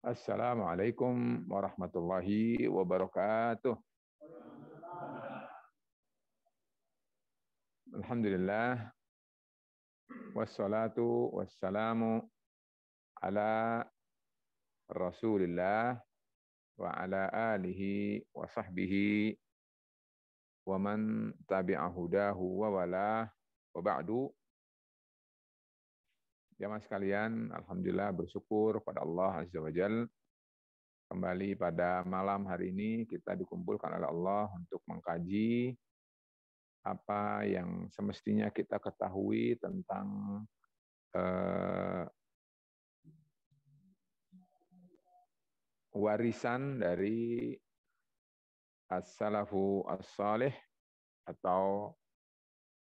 Assalamualaikum warahmatullahi wabarakatuh. Alhamdulillah, wassalatu wassalamu ala Rasulillah wa ala alihi wa sahbihi wa man tabi'a hudahu wa wala wa ba'du. Jamaah sekalian, alhamdulillah bersyukur pada Allah Azza wa Jal. Kembali pada malam hari ini kita dikumpulkan oleh Allah untuk mengkaji apa yang semestinya kita ketahui tentang warisan dari as-salafu as-salih atau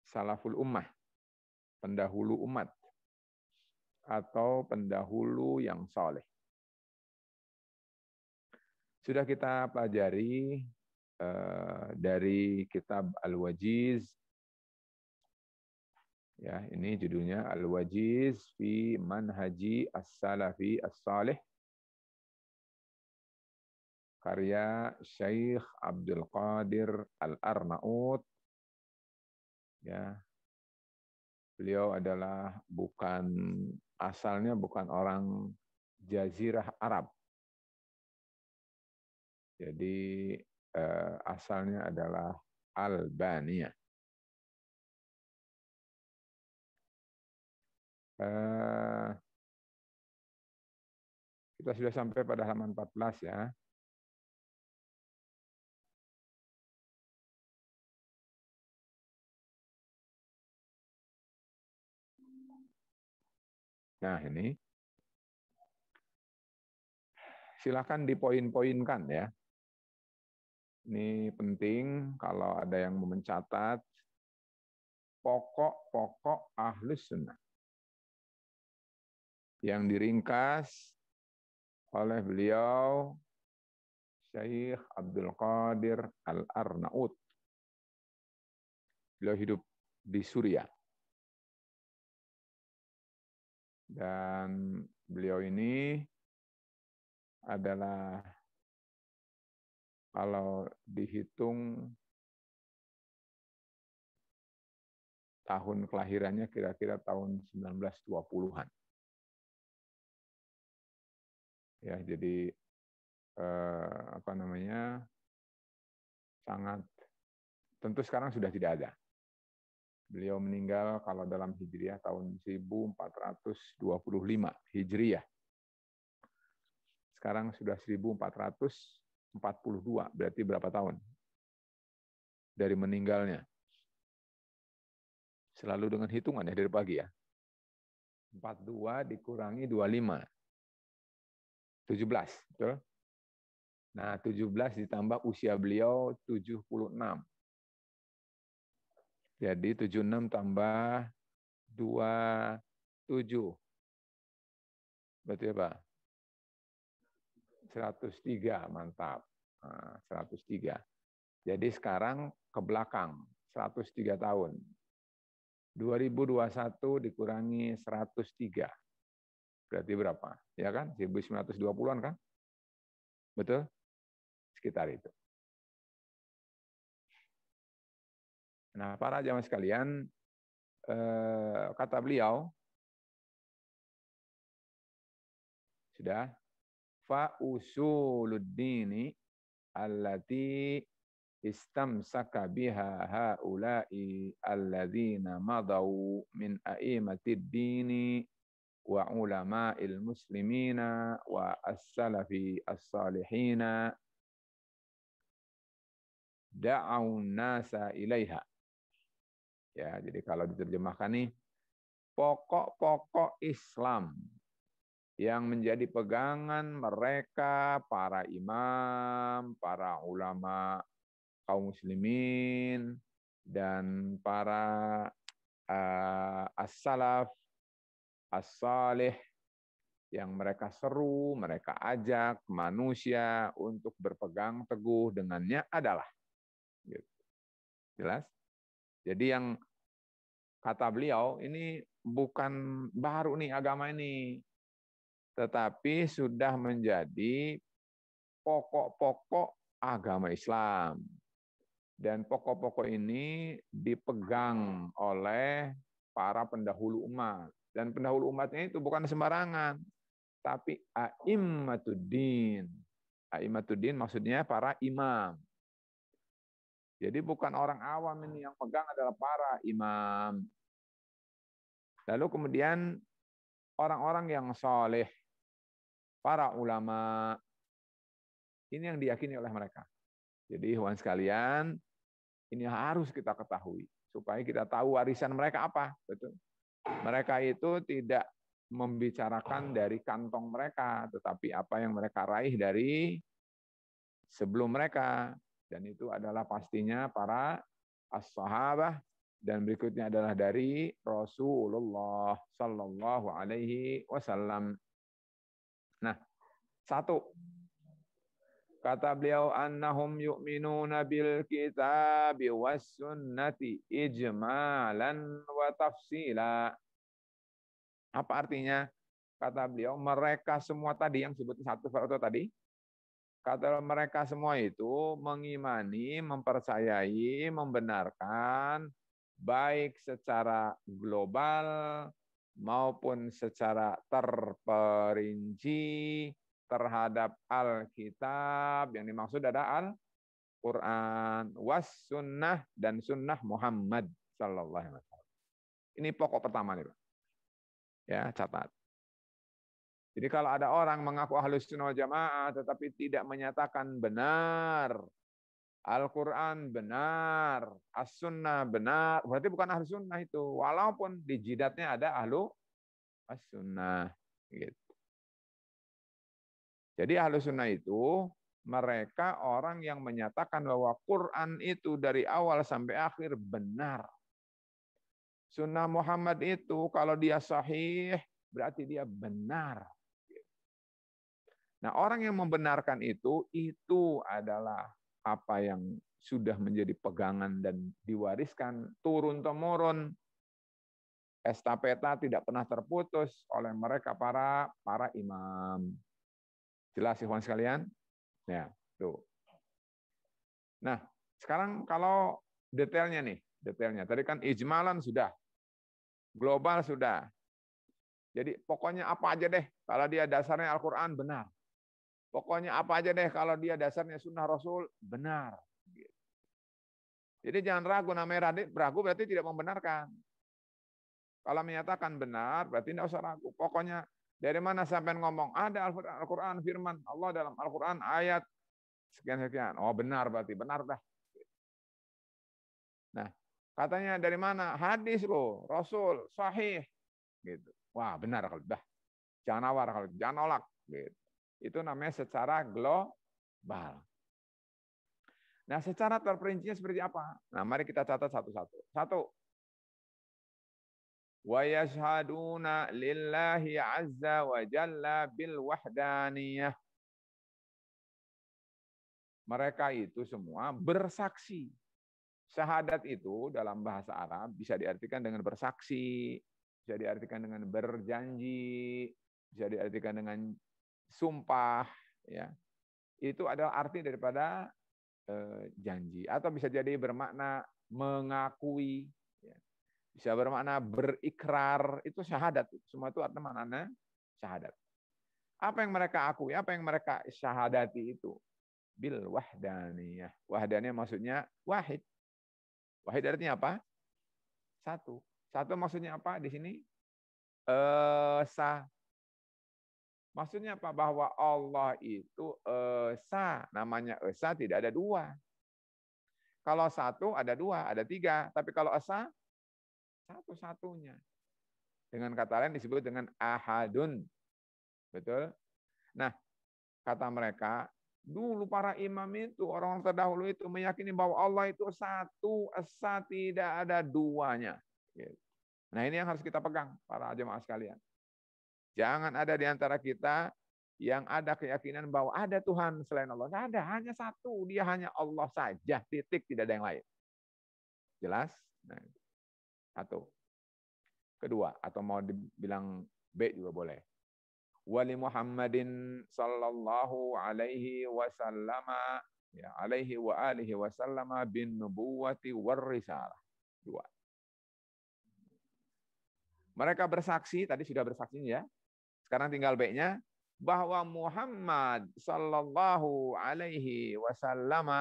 salaful ummah, pendahulu umat atau pendahulu yang saleh. Sudah kita pelajari dari kitab Al-Wajiz. Ya, ini judulnya Al-Wajiz fi Manhaji As-Salafi As-Salih, karya Syekh Abdul Qadir Al-Arnaut. Ya, beliau adalah asalnya bukan orang Jazirah Arab. Jadi asalnya adalah Albania. Kita sudah sampai pada halaman 14 ya. Nah ini, silakan dipoin-poinkan ya. Ini penting kalau ada yang mau mencatat pokok-pokok Ahlus Sunnah yang diringkas oleh beliau Syekh Abdul Qadir Al-Arnaut. Beliau hidup di Suriah. Dan beliau ini adalah, kalau dihitung tahun kelahirannya kira-kira tahun 1920-an. Ya, jadi sangat, tentu sekarang sudah tidak ada. Beliau meninggal kalau dalam Hijriah tahun 1425 Hijriah. Sekarang sudah 1442, berarti berapa tahun dari meninggalnya? Selalu dengan hitungan ya dari pagi ya. 42 dikurangi 25. 17, betul? Nah, 17 ditambah usia beliau 76. Jadi 76 tambah 27. Berarti apa? 103, mantap. Nah, 103. Jadi sekarang ke belakang, 103 tahun. 2021 dikurangi 103. Berarti berapa? Ya kan? 1920-an kan? Betul? Sekitar itu. Nah, para jamaah sekalian, kata beliau, sudah, fa usuluddini allati istamsaka biha haula'i alladzina madau min a'immatid dini wa ulama'il muslimina wa as-salafi as-salihina da'au nasa ilaiha. Ya, jadi kalau diterjemahkan nih, pokok-pokok Islam yang menjadi pegangan mereka para imam, para ulama kaum muslimin, dan para as-salaf as-salih yang mereka seru, mereka ajak manusia untuk berpegang teguh dengannya adalah. Gitu. Jelas? Jadi yang kata beliau, ini bukan baru nih agama ini. tetapi sudah menjadi pokok-pokok agama Islam. Dan pokok-pokok ini dipegang oleh para pendahulu umat. Dan pendahulu umatnya itu bukan sembarangan, tapi a'immatuddin. A'immatuddin maksudnya para imam. Jadi bukan orang awam ini, yang pegang adalah para imam. Lalu kemudian orang-orang yang soleh, para ulama, ini yang diyakini oleh mereka. Jadi ikhwan sekalian, ini harus kita ketahui supaya kita tahu warisan mereka apa. Betul. Mereka itu tidak membicarakan dari kantong mereka, tetapi apa yang mereka raih dari sebelum mereka. Dan itu adalah pastinya para as-sahabah, dan berikutnya adalah dari Rasulullah Sallallahu Alaihi Wasallam. Nah, satu, kata beliau, annahum yu'minuna bil kitabi was sunnati ijmalan wa tafsila. Apa artinya? Kata beliau, mereka semua tadi yang sebut satu faktor tadi, kata mereka semua itu mengimani, mempercayai, membenarkan, baik secara global maupun secara terperinci terhadap Alkitab, yang dimaksud adalah Al-Quran, was sunnah, dan sunnah Muhammad Sallallahu Alaihi Wasallam. Ini pokok pertama nih, Pak. Ya, catat. Jadi kalau ada orang mengaku ahlus sunnah wal jamaah tetapi tidak menyatakan benar Al-Quran benar, as-sunnah benar, berarti bukan ahlu sunnah itu. Walaupun di jidatnya ada ahlu as-sunnah. Gitu. Jadi ahlu sunnah itu mereka orang yang menyatakan bahwa Quran itu dari awal sampai akhir benar. Sunnah Muhammad itu kalau dia sahih berarti dia benar. Nah, orang yang membenarkan itu adalah apa yang sudah menjadi pegangan dan diwariskan turun-temurun. Estafeta tidak pernah terputus oleh mereka para imam. Jelas ikhwan sekalian? Ya, tuh. Nah, sekarang kalau detailnya nih, detailnya. Tadi kan ijmalan sudah. Global sudah. Jadi pokoknya apa aja deh kalau dia dasarnya Al-Qur'an benar. Pokoknya apa aja deh kalau dia dasarnya sunnah Rasul, benar. Jadi jangan ragu, namanya ragu berarti tidak membenarkan. Kalau menyatakan benar, berarti tidak usah ragu. Pokoknya dari mana sampai ngomong, ada Al-Quran, firman Allah dalam Al-Quran, ayat sekian-sekian. Oh benar berarti, benar dah. Nah, katanya dari mana? Hadis loh, Rasul, sahih. Gitu. Wah benar kalau dah. Jangan nawar, kalau jangan nolak. Gitu. Itu namanya secara global. Nah, secara terperincinya seperti apa? Nah, mari kita catat satu-satu. Satu, wa yashhaduna lillahi azza wa jalla bil wahdaniyah. Mereka itu semua bersaksi. Syahadat itu dalam bahasa Arab bisa diartikan dengan bersaksi, bisa diartikan dengan berjanji, bisa diartikan dengan sumpah, ya. Itu adalah arti daripada janji, atau bisa jadi bermakna mengakui, ya. Bisa bermakna berikrar, itu syahadat. Semua itu artinya maknanya syahadat. Apa yang mereka akui, apa yang mereka syahadati itu? Bil wahdaniyah. Wahdaniyah maksudnya wahid. Wahid artinya apa? Satu. Satu maksudnya apa di sini? Esa. Maksudnya apa? Bahwa Allah itu esa. Namanya esa tidak ada dua. Kalau satu ada dua, ada tiga. Tapi kalau esa, satu-satunya. Dengan kata lain disebut dengan ahadun. Betul? Nah, kata mereka, dulu para imam itu, orang-orang terdahulu itu meyakini bahwa Allah itu satu, esa, tidak ada duanya. Nah, ini yang harus kita pegang, para jemaah sekalian. Jangan ada di antara kita yang ada keyakinan bahwa ada Tuhan selain Allah. Tidak ada, hanya satu. Dia hanya Allah saja, titik, tidak ada yang lain. Jelas? Nah, satu. Kedua, atau mau dibilang B juga boleh. wa li Muhammadin sallallahu alaihi wasallama ya alaihi wa alihi wasallama bin nubuwati war risalah. Dua. Mereka bersaksi, tadi sudah bersaksi ya. Sekarang tinggal B-nya, bahwa Muhammad sallallahu alaihi wasallam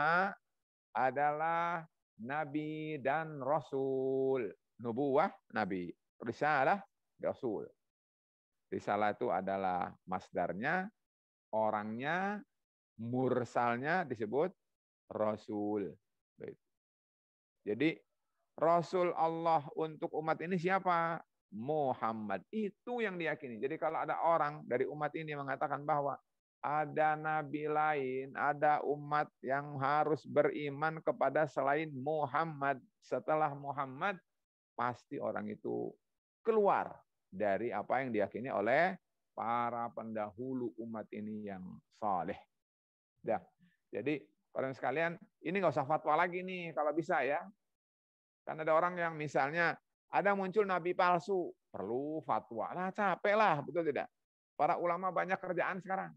adalah nabi dan rasul. Nubuwah nabi, risalah rasul. Risalah itu adalah masdarnya, orangnya, mursalnya disebut rasul. Jadi rasul Allah untuk umat ini siapa? Muhammad. Itu yang diyakini. Jadi kalau ada orang dari umat ini mengatakan bahwa ada nabi lain, ada umat yang harus beriman kepada selain Muhammad. Setelah Muhammad, pasti orang itu keluar dari apa yang diyakini oleh para pendahulu umat ini yang saleh. Dah. Jadi orang sekalian, ini nggak usah fatwa lagi nih kalau bisa ya. Kan ada orang yang misalnya ada muncul nabi palsu, perlu fatwa. Lah capek lah, betul tidak? Para ulama banyak kerjaan sekarang.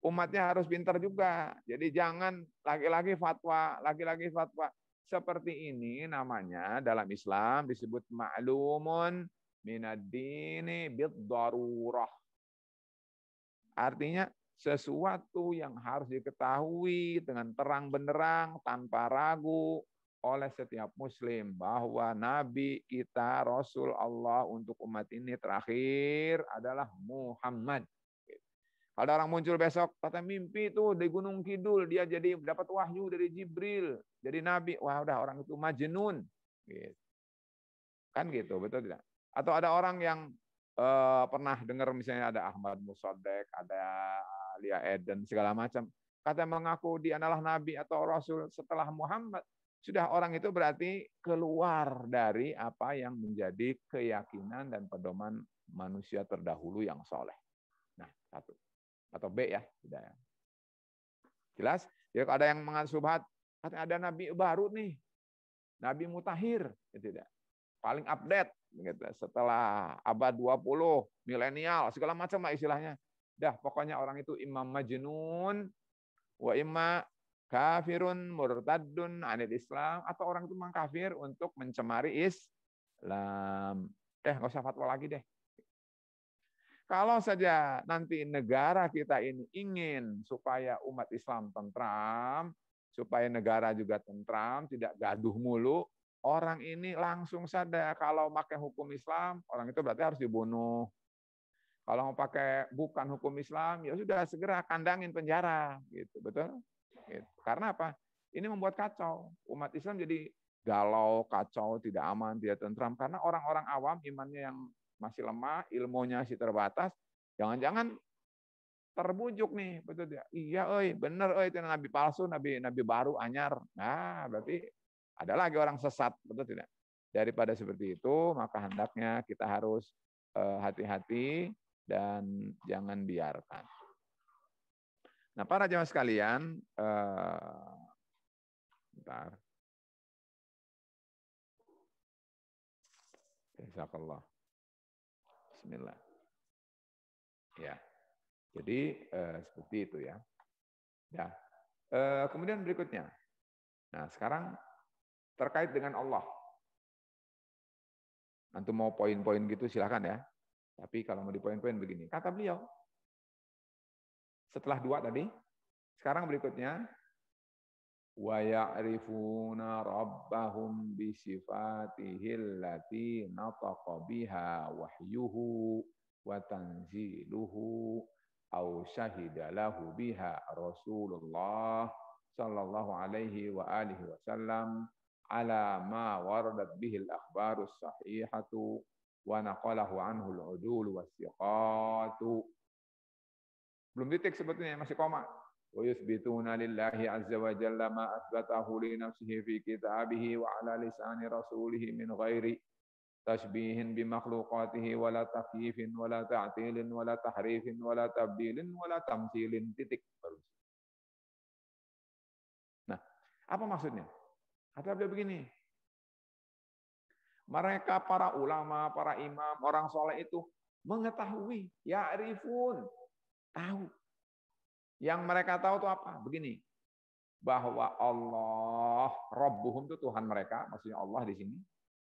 Umatnya harus pintar juga. Jadi jangan lagi-lagi fatwa, lagi-lagi fatwa. Seperti ini namanya dalam Islam disebut ma'lumun minad-dini bid-darurah. Artinya sesuatu yang harus diketahui dengan terang benderang tanpa ragu oleh setiap muslim bahwa nabi kita Rasul Allah untuk umat ini terakhir adalah Muhammad. Kalau orang muncul besok kata mimpi itu di Gunung Kidul dia jadi dapat wahyu dari Jibril jadi nabi, wah udah orang itu majnun. Kan gitu, betul tidak? Atau ada orang yang pernah dengar misalnya ada Ahmad Musaddiq, ada Lia Eden segala macam, kata mengaku dia adalah nabi atau rasul setelah Muhammad. Sudah orang itu berarti keluar dari apa yang menjadi keyakinan dan pedoman manusia terdahulu yang soleh. Nah, satu. Atau B ya. Sudah ya. Jelas? Ya, ada yang mengasubat, kata ada nabi baru nih. Nabi Mutakhir. Tidak. Paling update. Gitu. Setelah abad 20, milenial, segala macam lah istilahnya. Dah, pokoknya orang itu imam majnun, wa imma kafirun murtadun anil Islam, atau orang itu memang kafir untuk mencemari Islam. Nggak usah fatwa lagi deh. Kalau saja nanti negara kita ini ingin supaya umat Islam tentram, supaya negara juga tentram, tidak gaduh mulu, orang ini langsung saja kalau pakai hukum Islam, orang itu berarti harus dibunuh. Kalau mau pakai bukan hukum Islam, ya sudah segera kandangin penjara, gitu, betul? Gitu. Karena apa? Ini membuat kacau. Umat Islam jadi galau, kacau, tidak aman, tidak tentram. Karena orang-orang awam imannya yang masih lemah, ilmunya masih terbatas, jangan-jangan terbujuk nih, betul tidak? Iya, bener, itu nabi palsu, nabi baru, anyar. Nah, berarti ada lagi orang sesat, betul tidak? Daripada seperti itu, maka hendaknya kita harus hati-hati dan jangan biarkan. Nah, para jamaah sekalian, bentar. Jazakallah. Bismillah. Ya. Jadi seperti itu ya. Ya. Kemudian berikutnya. Nah, sekarang terkait dengan Allah. Antum mau poin-poin gitu silakan ya. Tapi kalau mau di poin-poin begini, kata beliau. Setelah dua tadi, sekarang berikutnya wa ya'rifuna rabbahum bi sifatihi allati nataqa biha wahyuhu wa tanziluhu aw syahida lahu biha Rasulullah sallallahu alaihi wa alihi wasallam ala ma waradat bihi al-akhbarus sahihatu wa naqalahu anhu al-udul was-siqatu. Belum titik sebetulnya, masih koma. Wa yuthbituna lillahi azza wa jalla ma athbatahu li nafsihi fi kitabihi wa ala lisani rasulih min ghairi tashbihin bi makhluqatihi wa la takyifin wa la ta'tilin wa la tahrifin wa la tabdilin wa la tamthilin. Titik. Nah, apa maksudnya? Kata beliau begini. Mereka para ulama, para imam, orang soleh itu mengetahui, ya'rifun, tahu. Yang mereka tahu itu apa? Begini, bahwa Allah, Rabbuhum itu Tuhan mereka, maksudnya Allah di sini,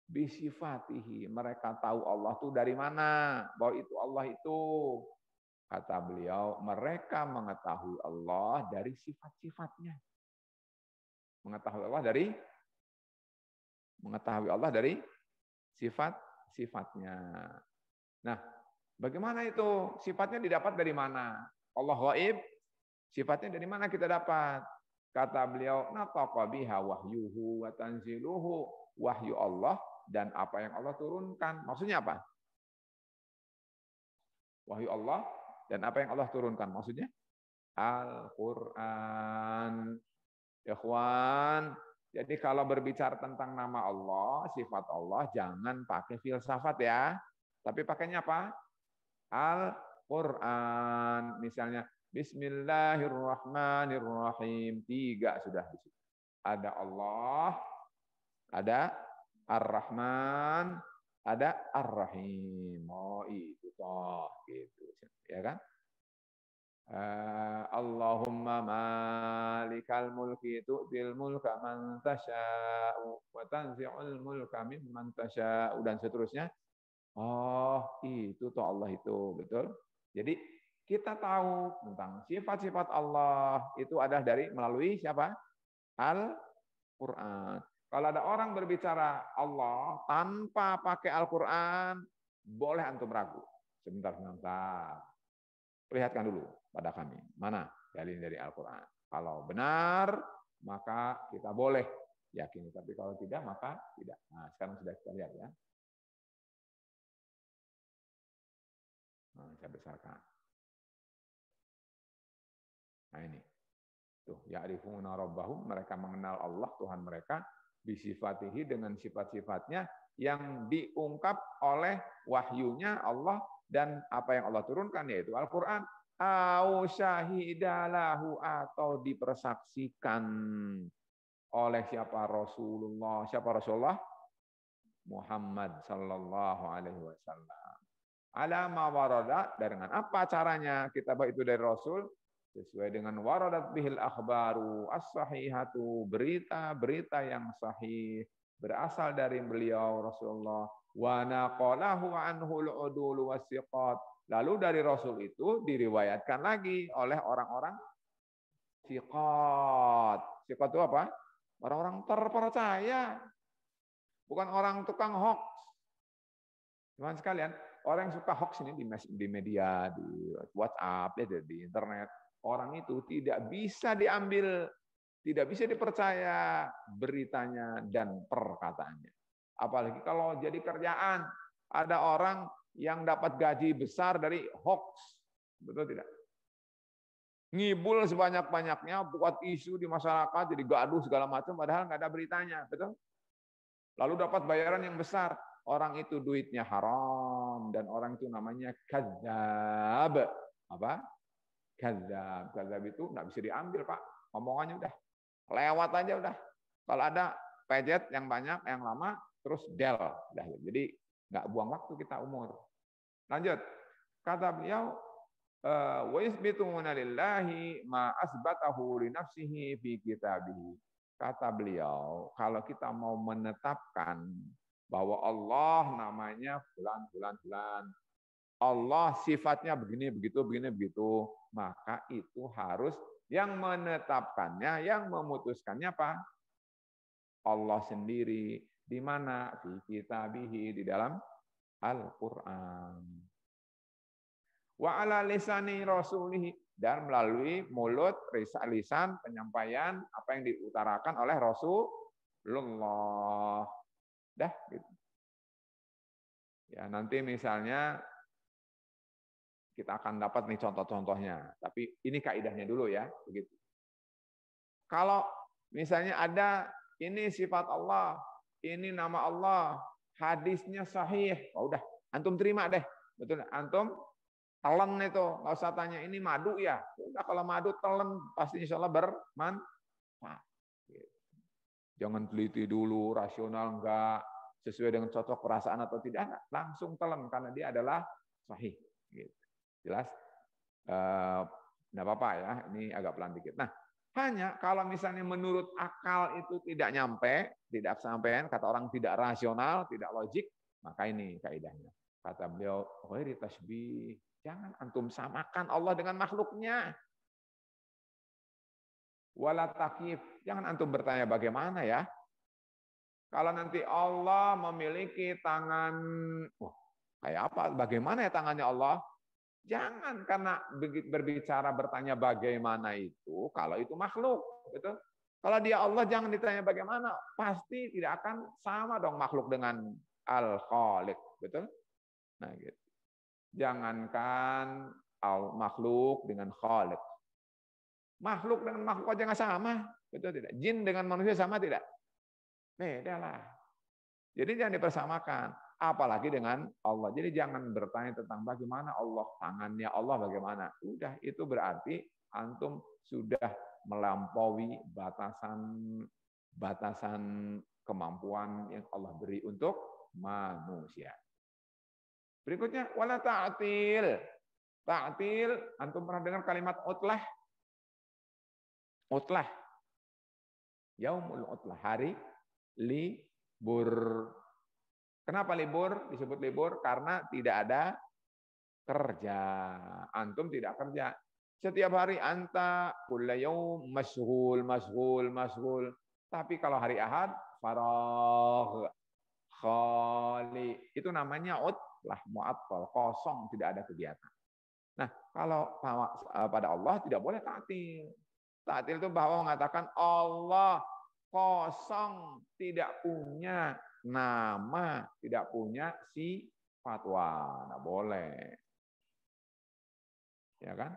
bisifatihi, mereka tahu Allah itu dari mana, bahwa itu Allah itu. Kata beliau, mereka mengetahui Allah dari sifat-sifatnya. Mengetahui Allah dari sifat-sifatnya. Nah, bagaimana itu? Sifatnya didapat dari mana? Allah ghaib, sifatnya dari mana kita dapat? Kata beliau, nataqa biha wahyuhu wa tanziluhu, wahyu Allah dan apa yang Allah turunkan. Maksudnya apa? Wahyu Allah dan apa yang Allah turunkan. Maksudnya Al-Qur'an. Ikhwan, jadi kalau berbicara tentang nama Allah, sifat Allah, jangan pakai filsafat ya. Tapi pakainya apa? Al-Qur'an. Misalnya Bismillahirrahmanirrahim. 3 sudah di situ. Ada Allah, ada Ar-Rahman, ada Ar-Rahim. Oh, itu toh gitu. Ya kan? Allahumma malikal mulki tu'til mulka man tasha'u wa tanzi'ul mulka mimman tasha'u dan seterusnya. Oh, itu toh Allah itu, betul. Jadi kita tahu tentang sifat-sifat Allah itu adalah melalui siapa? Al-Qur'an. Kalau ada orang berbicara Allah tanpa pakai Al-Qur'an, boleh antum ragu. Sebentar. Perlihatkan dulu pada kami, mana dalil dari Al-Quran. Kalau benar, maka kita boleh yakini. Tapi kalau tidak, maka tidak. Nah, sekarang sudah kita lihat ya. Nah, saya besarkan. Nah ini. Tuh, ya'rifuna rabbahum, mereka mengenal Allah, Tuhan mereka, bisifatihi dengan sifat-sifatnya yang diungkap oleh wahyunya Allah dan apa yang Allah turunkan yaitu Al-Quran. Au syahidalahu, atau dipersaksikan oleh siapa? Rasulullah. Siapa Rasulullah? Muhammad sallallahu alaihi wasallam. Ala ma warada, dengan apa caranya kita baik itu dari Rasul? Sesuai dengan waradat bihil akhbaru as-sahihatu, berita-berita yang sahih berasal dari beliau Rasulullah. Wa naqalahu anhu al-udul wasiqat. Lalu dari Rasul itu diriwayatkan lagi oleh orang-orang siqat. Siqat itu apa? Orang-orang terpercaya. Bukan orang tukang hoax. Teman sekalian, orang yang suka hoax ini di media, di WhatsApp, di internet, orang itu tidak bisa diambil, tidak bisa dipercaya beritanya dan perkataannya. Apalagi kalau jadi kerjaan, ada orang yang dapat gaji besar dari hoax. Betul tidak? Ngibul sebanyak-banyaknya, buat isu di masyarakat, jadi gaduh segala macam, padahal nggak ada beritanya. Betul? Lalu dapat bayaran yang besar. Orang itu duitnya haram, dan orang itu namanya kadzab. Apa? Kadzab. Kadzab itu nggak bisa diambil, Pak. Omongannya udah lewat aja udah. Kalau ada pejet yang banyak, yang lama, terus del. Udah. Jadi nggak buang waktu kita umur. Lanjut. Kata beliau, wa yasbituna lillahi ma asbatahu li nafsihi fi kitabihi. Kata beliau, kalau kita mau menetapkan bahwa Allah namanya bulan. Allah sifatnya begini, begitu, maka itu harus yang menetapkannya, yang memutuskannya apa? Allah sendiri. Di mana? Fi kitabihi, di dalam Al-Quran. Wa ala lisani rasulihi, dan melalui mulut, lisan, penyampaian apa yang diutarakan oleh Rasulullah. Dah gitu. Ya, nanti misalnya kita akan dapat nih contoh-contohnya. Tapi ini kaidahnya dulu ya, begitu. Kalau misalnya ada ini sifat Allah, ini nama Allah, hadisnya sahih, oh, udah antum terima deh. Betul, antum telan itu, nggak usah tanya ini madu ya. Udah kalau madu telan pasti insya Allah bermanfaat. Jangan teliti dulu, rasional enggak, sesuai dengan cocok perasaan atau tidak, langsung telan karena dia adalah sahih. Gitu. Jelas? Nggak apa-apa ya, ini agak pelan dikit. Nah, hanya kalau misalnya menurut akal itu tidak nyampe, tidak sampean, kata orang tidak rasional, tidak logik, maka ini kaidahnya. Kata beliau, ghairi tasbih, jangan antum samakan Allah dengan makhluknya. Wala takyif, jangan antum bertanya bagaimana ya. Kalau nanti Allah memiliki tangan, kayak apa? Bagaimana ya tangannya Allah? Jangan karena berbicara bertanya bagaimana itu kalau itu makhluk, betul? Kalau dia Allah jangan ditanya bagaimana, pasti tidak akan sama dong makhluk dengan Al-Khaliq, betul? Nah, gitu. Jangankan makhluk dengan Khaliq. Makhluk dengan makhluk aja nggak sama, betul tidak? Jin dengan manusia sama tidak? Beda lah. Jadi jangan dipersamakan. Apalagi dengan Allah. Jadi jangan bertanya tentang bagaimana Allah, tangannya Allah bagaimana. Udah, itu berarti antum sudah melampaui batasan kemampuan yang Allah beri untuk manusia. Berikutnya, wala ta'til. Ta'til, antum pernah dengar kalimat utlah? Utlah. Yaumul utlah, hari libur. Kenapa libur? Disebut libur karena tidak ada kerja. Antum tidak kerja. Setiap hari anta kulla yaum mashghul, mashghul, mashghul. Tapi kalau hari Ahad, faragh, khali. Itu namanya utlah, mu'attal, kosong, tidak ada kegiatan. Nah, kalau pada Allah tidak boleh ta'til. Ta'til itu bahwa mengatakan Allah kosong, tidak punya nama, tidak punya sifat. Wah, nggak boleh. Ya kan?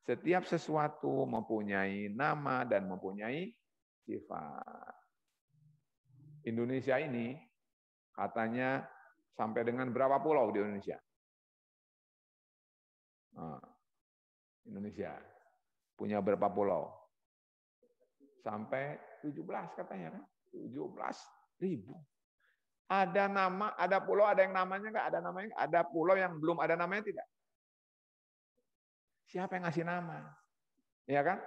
Setiap sesuatu mempunyai nama dan mempunyai sifat. Indonesia ini katanya sampai dengan berapa pulau di Indonesia? Nah, Indonesia punya berapa pulau? Sampai 17 katanya kan? 17.000. Ada nama, ada pulau, ada yang namanya enggak, ada namanya, ada pulau yang belum ada namanya tidak? Siapa yang ngasih nama? Ya kan?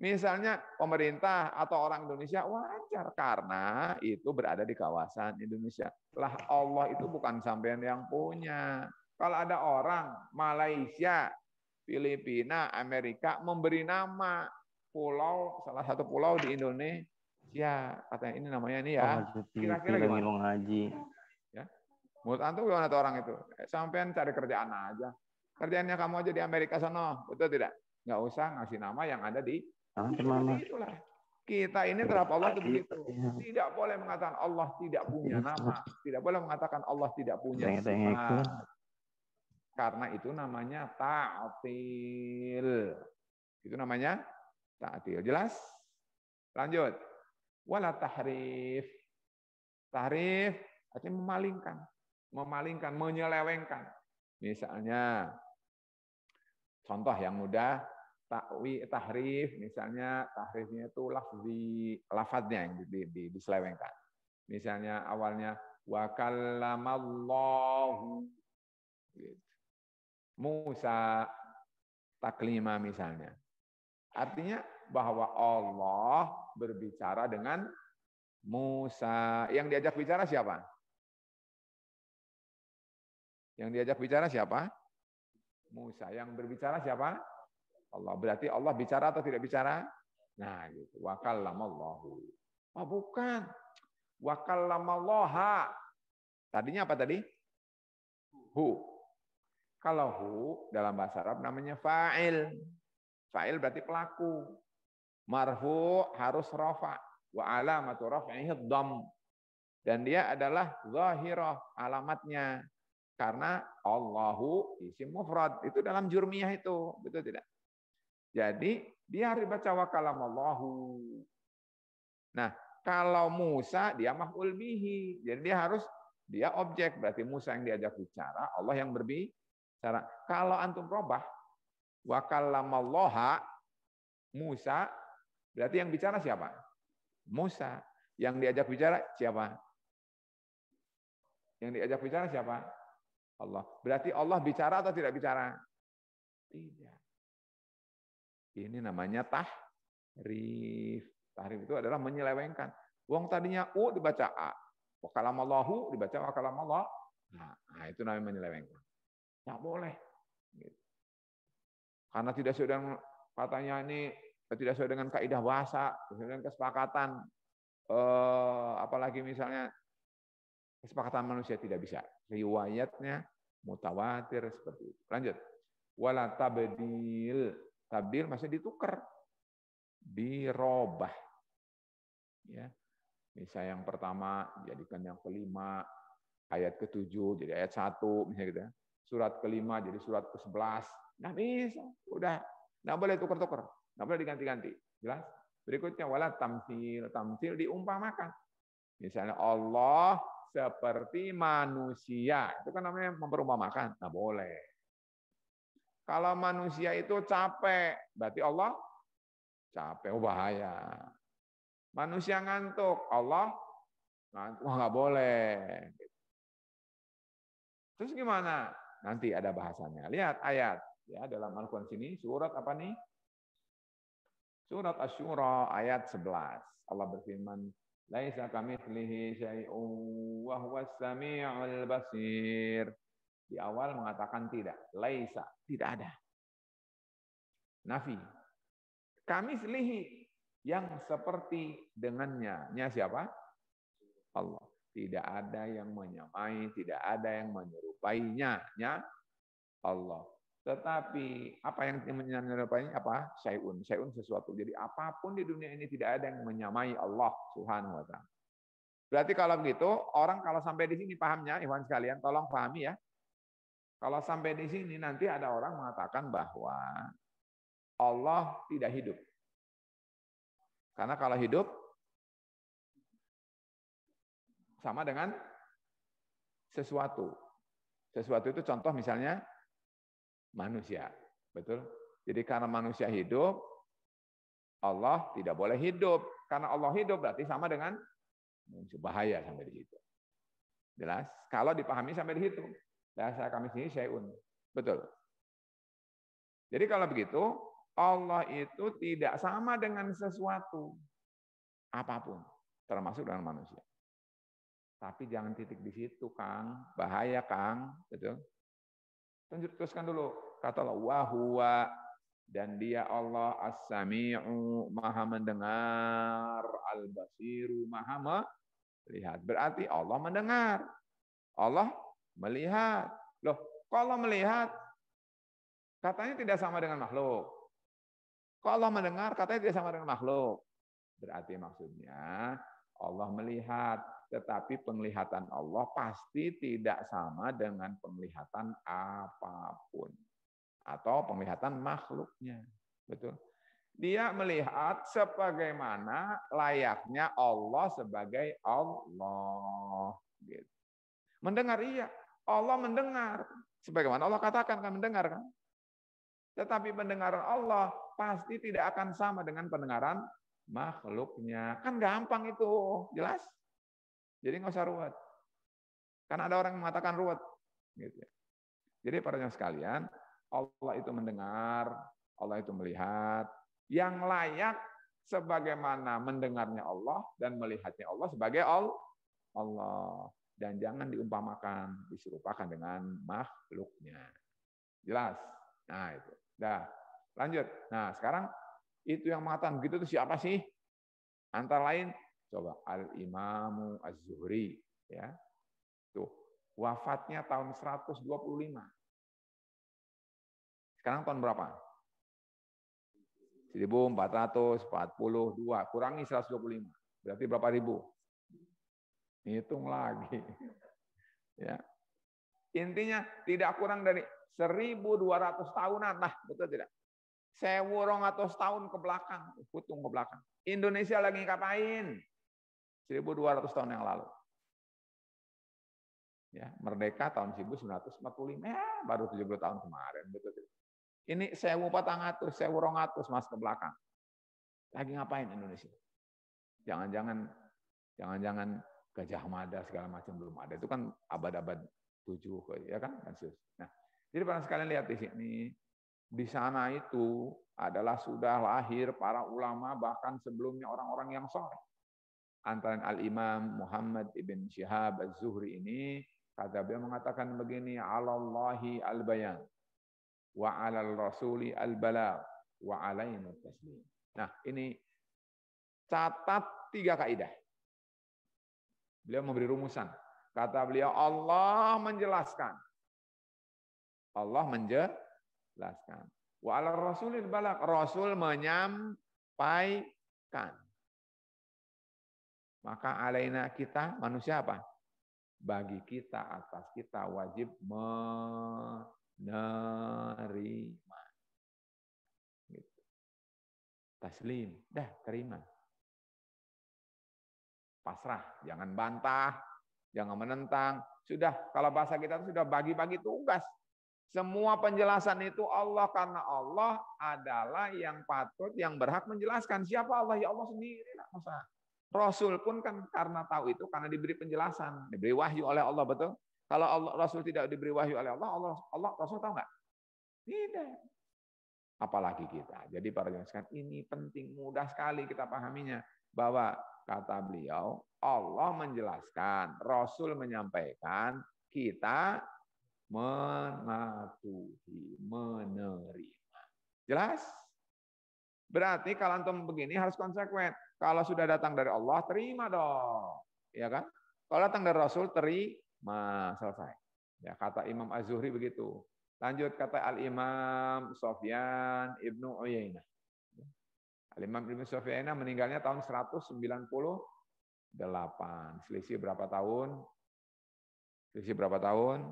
Misalnya pemerintah atau orang Indonesia wajar karena itu berada di kawasan Indonesia. Lah Allah itu bukan sampean yang punya. Kalau ada orang Malaysia, Filipina, Amerika memberi nama pulau, salah satu pulau di Indonesia, ya, katanya ini namanya ini ya. Kira-kira gimana? Haji. Ya. Menurut antum gimana tuh orang itu? Sampean cari kerjaan aja. Kerjaannya kamu aja di Amerika sana, betul tidak? Nggak usah ngasih nama yang ada di itulah. Kita ini terhadap Allah itu begitu. Tidak boleh mengatakan Allah tidak punya nama. Tidak boleh mengatakan Allah tidak punya sifat. Karena itu namanya ta'til. Itu namanya ta'til. Jelas? Lanjut. Wala tahrif. Tahrif artinya memalingkan. Memalingkan, menyelewengkan. Misalnya, contoh yang mudah, tahrif, misalnya tahrifnya itu lafadznya yang diselewengkan. Misalnya awalnya, wa kallamallahu. Gitu. Musa taklima misalnya. Artinya bahwa Allah berbicara dengan Musa. Yang diajak bicara siapa? Yang diajak bicara siapa? Musa. Yang berbicara siapa? Allah. Berarti Allah bicara atau tidak bicara? Nah, gitu. Wa kallamallahu. Oh, bukan. Wa kallamallaha. Tadinya apa tadi? Hu. Kalau hu dalam bahasa Arab namanya fa'il. Fa'il berarti pelaku. Marfu harus rafa. Wa alamatu raf'ihi dhamm. Dan dia adalah zahirah alamatnya. Karena Allahu isim mufrad. Itu dalam jurmiyah itu. Betul tidak? Jadi dia harus baca wa kalamallahu. Nah, kalau Musa dia maf'ul bihi. Jadi dia objek. Berarti Musa yang diajak bicara, Allah yang berbicara. Kalau antum robah wa kalamallaha Musa, berarti yang bicara siapa? Musa. Yang diajak bicara siapa? Yang diajak bicara siapa? Allah. Berarti Allah bicara atau tidak bicara? Tidak. Ini namanya tahrif. Tahrif itu adalah menyelewengkan. Wong tadinya U dibaca A. Wa kalamallahu dibaca wa kalamallah. Nah, itu namanya menyelewengkan. Nggak boleh. Gitu. Karena tidak sesuai dengan katanya ini tidak sesuai dengan kaidah bahasa, sesuai dengan kesepakatan. Apalagi misalnya kesepakatan manusia tidak bisa. Riwayatnya mutawatir seperti itu. Lanjut. Wala tabdil. Tabdil maksudnya ditukar. Dirobah. Ya. Misalnya yang pertama jadikan yang kelima, ayat ke-7 jadi ayat 1 misalnya gitu. Surat kelima jadi surat ke-11. Nggak bisa. Udah. Nggak boleh tukar-tukar. Nggak boleh diganti-ganti. Jelas? Berikutnya wala tamsil. Tamsil diumpamakan. Misalnya Allah seperti manusia. Itu kan namanya memperumpamakan. Nggak boleh. Kalau manusia itu capek, berarti Allah capek. Oh, bahaya. Manusia ngantuk, Allah ngantuk. Wah, nggak boleh. Terus gimana? Nanti ada bahasanya. Lihat ayat. Ya, dalam Al-Quran sini, surat apa nih? Surat Asy-Syura ayat 11. Allah berfirman, laisa kamitslihi syai'un wa huwas samiul basir. Di awal mengatakan tidak, laisa, tidak ada. Nafi. Kamitslihi, yang seperti dengannya. Nya siapa? Allah. Tidak ada yang menyamai, tidak ada yang menyerupainya. Nya Allah. Tetapi apa yang menyerupainya? Apa? Syai'un. Syai'un sesuatu. Jadi apapun di dunia ini tidak ada yang menyamai Allah Subhanahu wa ta'ala. Berarti kalau begitu, orang kalau sampai di sini pahamnya, ikhwan sekalian, tolong pahami ya. Kalau sampai di sini nanti ada orang mengatakan bahwa Allah tidak hidup. Karena kalau hidup sama dengan sesuatu. Sesuatu itu contoh misalnya manusia. Betul? Jadi karena manusia hidup, Allah tidak boleh hidup. Karena Allah hidup berarti sama dengan bahaya sampai di situ. Jelas? Kalau dipahami sampai di situ. Bahasa kami sini syai'un. Betul. Jadi kalau begitu, Allah itu tidak sama dengan sesuatu. Apapun. Termasuk dengan manusia. Tapi jangan titik di situ, Kang. Bahaya, Kang. Betul? Teruskan dulu. Kata Allah, wa huwa, dan dia Allah as-sami'u, maha mendengar, al-basiru, maha melihat. Berarti Allah mendengar. Allah melihat. Loh, kalau melihat, katanya tidak sama dengan makhluk. Kalau Allah mendengar, katanya tidak sama dengan makhluk. Berarti maksudnya Allah melihat, tetapi penglihatan Allah pasti tidak sama dengan penglihatan apapun. Atau penglihatan makhluknya. Betul. Dia melihat sebagaimana layaknya Allah sebagai Allah. Gitu. Mendengar, iya. Allah mendengar. Sebagaimana Allah katakan kan mendengar kan. Tetapi pendengaran Allah pasti tidak akan sama dengan pendengaran makhluknya. Kan gampang itu. Jelas? Jadi nggak usah ruwet. Karena ada orang yang mengatakan ruwet. Gitu. Jadi para jemaah sekalian, Allah itu mendengar, Allah itu melihat. Yang layak sebagaimana mendengarnya Allah dan melihatnya Allah sebagai Allah. Dan jangan diumpamakan, diserupakan dengan makhluknya. Jelas? Nah itu. Dah, lanjut. Nah sekarang itu yang mengatakan begitu itu siapa sih? Antara lain, coba Al-Imamu Az-Zuhri. Ya. Tuh, wafatnya tahun 125. Sekarang tahun berapa? 1442. Kurangi 125. Berarti berapa ribu? Hitung lagi. Ya. Intinya tidak kurang dari 1.200 tahunan lah, betul tidak? 1.200 tahun ke belakang, hitung ke belakang. Indonesia lagi ngapain? 1.200 tahun yang lalu. Ya, merdeka tahun 1945, ya, baru 70 tahun kemarin, betul tidak? Ini 1.400, 1.200 mas ke belakang. Lagi ngapain Indonesia? Jangan-jangan Gajah Mada segala macam belum ada. Itu kan abad-abad 7, ya kan? Nah, jadi para sekalian lihat di sini, di sana itu adalah sudah lahir para ulama bahkan sebelumnya orang-orang yang saleh. Antara Al-Imam Muhammad ibn Syihab Az-Zuhri ini, kata beliau mengatakan begini, alallahi al-bayan, wa alal rasuli al-balagh, wa alaina taslim. Nah, ini catat 3 kaidah. Beliau memberi rumusan. Kata beliau, Allah menjelaskan. Allah menjelaskan. Wa alal rasulil balagh, Rasul menyampaikan. Maka alaina kita manusia apa? Bagi kita, atas kita wajib menerima. Gitu. Taslim, dah terima. Pasrah, jangan bantah, jangan menentang. Sudah, kalau bahasa kita sudah bagi-bagi tugas. Semua penjelasan itu Allah, karena Allah adalah yang patut, yang berhak menjelaskan. Siapa Allah? Ya Allah sendiri. Masa Rasul pun kan karena tahu itu, karena diberi penjelasan, diberi wahyu oleh Allah, betul? Kalau Rasul tidak diberi wahyu oleh Allah, Rasul tahu nggak? Tidak. Apalagi kita. Jadi para jemaah sekalian, ini penting, mudah sekali kita pahaminya, bahwa kata beliau, Allah menjelaskan, Rasul menyampaikan, kita mematuhi, menerima. Jelas? Berarti kalau antum begini harus konsekuen. Kalau sudah datang dari Allah, terima dong. Ya kan? Kalau datang dari Rasul, terima. Selesai. Ya, kata Imam Az-Zuhri begitu. Lanjut kata Al-Imam Sufyan Ibnu Uyainah. Al-Imam Ibnu Sufyan meninggalnya tahun 198. Selisih berapa tahun? Selisih berapa tahun?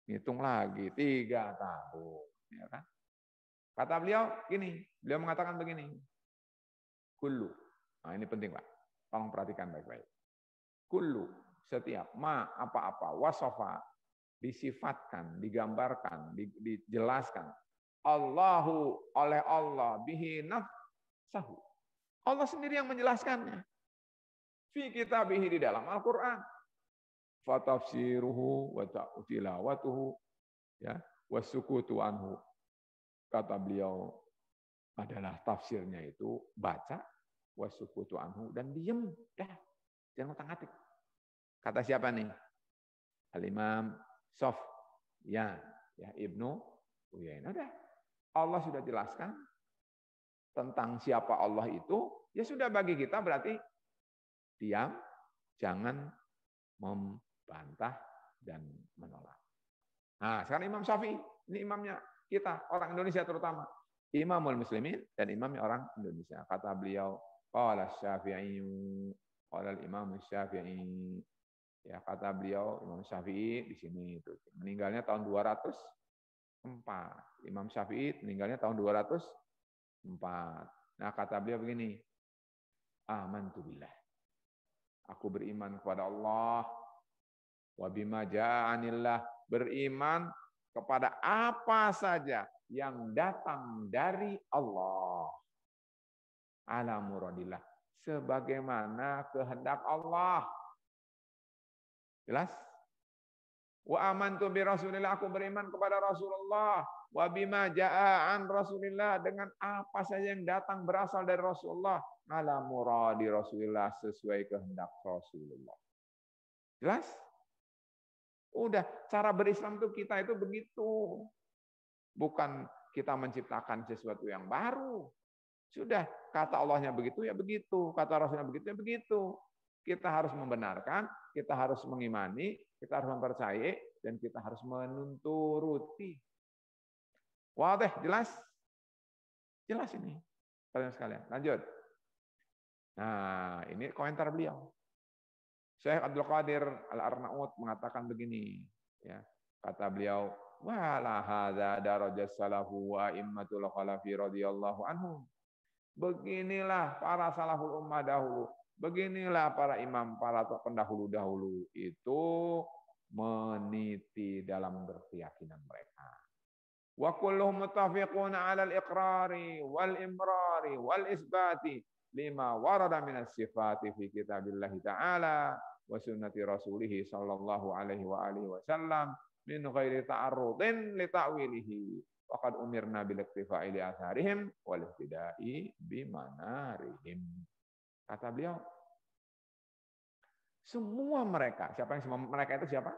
Hitung lagi, 3 tahun. Ya kan? Kata beliau gini, beliau mengatakan begini. Kullu. Nah, ini penting, Pak. Tolong perhatikan baik-baik. Kullu, setiap apa-apa wasofa, disifatkan, digambarkan, dijelaskan. Allahu, oleh Allah, bihi nafsahu. Allah sendiri yang menjelaskannya. Fi kitabihi, di dalam Al-Qur'an. Fatafsiruhu wa tilawatuhu, ya, wasukutu anhu. Kata beliau adalah tafsirnya itu baca, wasukutu anhu, dan diem, dah, jangan utang-atik. Kata siapa nih? Al-Imam Sufyan, ya, Ibnu Uyainah. Udah, Allah sudah jelaskan tentang siapa Allah itu, ya sudah bagi kita berarti diam, jangan membantah dan menolak. Nah, sekarang Imam Syafi'i, ini imamnya kita, orang Indonesia terutama. Imamul Muslimin dan imamnya orang Indonesia. Kata beliau, qala Syafi'i, qala Imam Syafi'i. Ya, kata beliau Imam Syafi'i di sini itu meninggalnya tahun 204. Imam Syafi'i meninggalnya tahun 204. Nah, kata beliau begini, amantu billah. Aku beriman kepada Allah, wa bima ja'anillah, beriman kepada apa saja yang datang dari Allah. Ala muradillah, sebagaimana kehendak Allah. Jelas? Wa amantu bi Rasulillah, aku beriman kepada Rasulullah. Wa bima ja'an Rasulillah, dengan apa saja yang datang berasal dari Rasulullah. Ala muradi Rasulillah, sesuai kehendak Rasulullah. Jelas? Udah, cara berislam itu kita itu begitu. Bukan kita menciptakan sesuatu yang baru. Sudah, kata Allahnya begitu, ya begitu. Kata Rasulnya begitu, ya begitu. Kita harus membenarkan, kita harus mengimani, kita harus mempercayai, dan kita harus menunturuti. Wadah, jelas? Jelas ini. Kalian sekalian, lanjut. Nah, ini komentar beliau. Syekh Abdul Qadir Al-Arnaut mengatakan begini, ya. Kata beliau, wala hadza darajat salafu wa immatul khalafi radhiyallahu anhum. Beginilah para salaful ummah dahulu, beginilah para imam, para pendahulu dahulu itu meniti dalam berkeyakinan mereka. Wa kulluhum muttafiquna 'ala al-iqrari wal imrari wal isbati lima warada minas sifati fi kitabillahi ta'ala wa sunnati rasulih sallallahu alaihi wa alihi wasallam min ghairi ta'arrudin li ta'wilihi. Waqad umirna bil iktifa'i li atharihim wal ihtida'i bi manarihim. Kata beliau, semua mereka, siapa yang semua mereka itu siapa?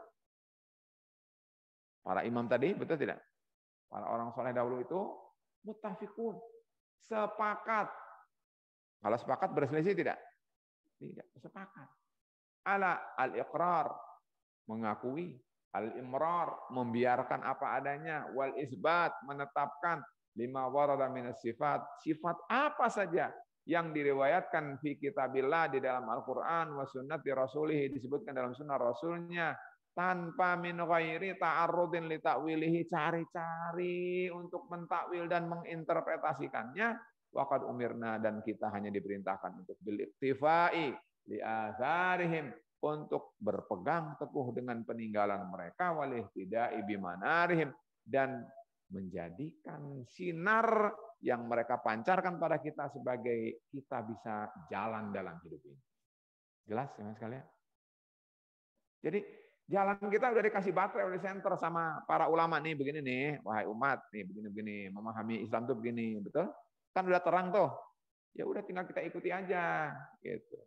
Para imam tadi, betul tidak? Para orang soleh dahulu itu muttafiqun, sepakat. Kalau sepakat berselisih tidak? Tidak, sepakat. Ala al-iqrar, mengakui, al-imrar, membiarkan apa adanya, wal isbat, menetapkan, lima warada minas sifat, sifat apa saja yang diriwayatkan fi kitabillah di dalam Al-Qur'an wa sunnati rasulih, disebutkan dalam sunnah rasulnya, tanpa min ghairi ta'arrudin li ta'wilihi, cari-cari untuk mentakwil dan menginterpretasikannya. Waqad umirna, dan kita hanya diperintahkan untuk bil iktifai li atharihim, untuk berpegang teguh dengan peninggalan mereka, wal ihtida'i bi manarihim, dan menjadikan sinar yang mereka pancarkan pada kita sebagai kita bisa jalan dalam hidup ini. Jelas ya sekalian? Jadi jalan kita udah dikasih baterai oleh center sama para ulama nih, begini nih, wahai umat nih, begini-begini, memahami Islam tuh begini, betul? Kan udah terang tuh. Ya udah tinggal kita ikuti aja gitu.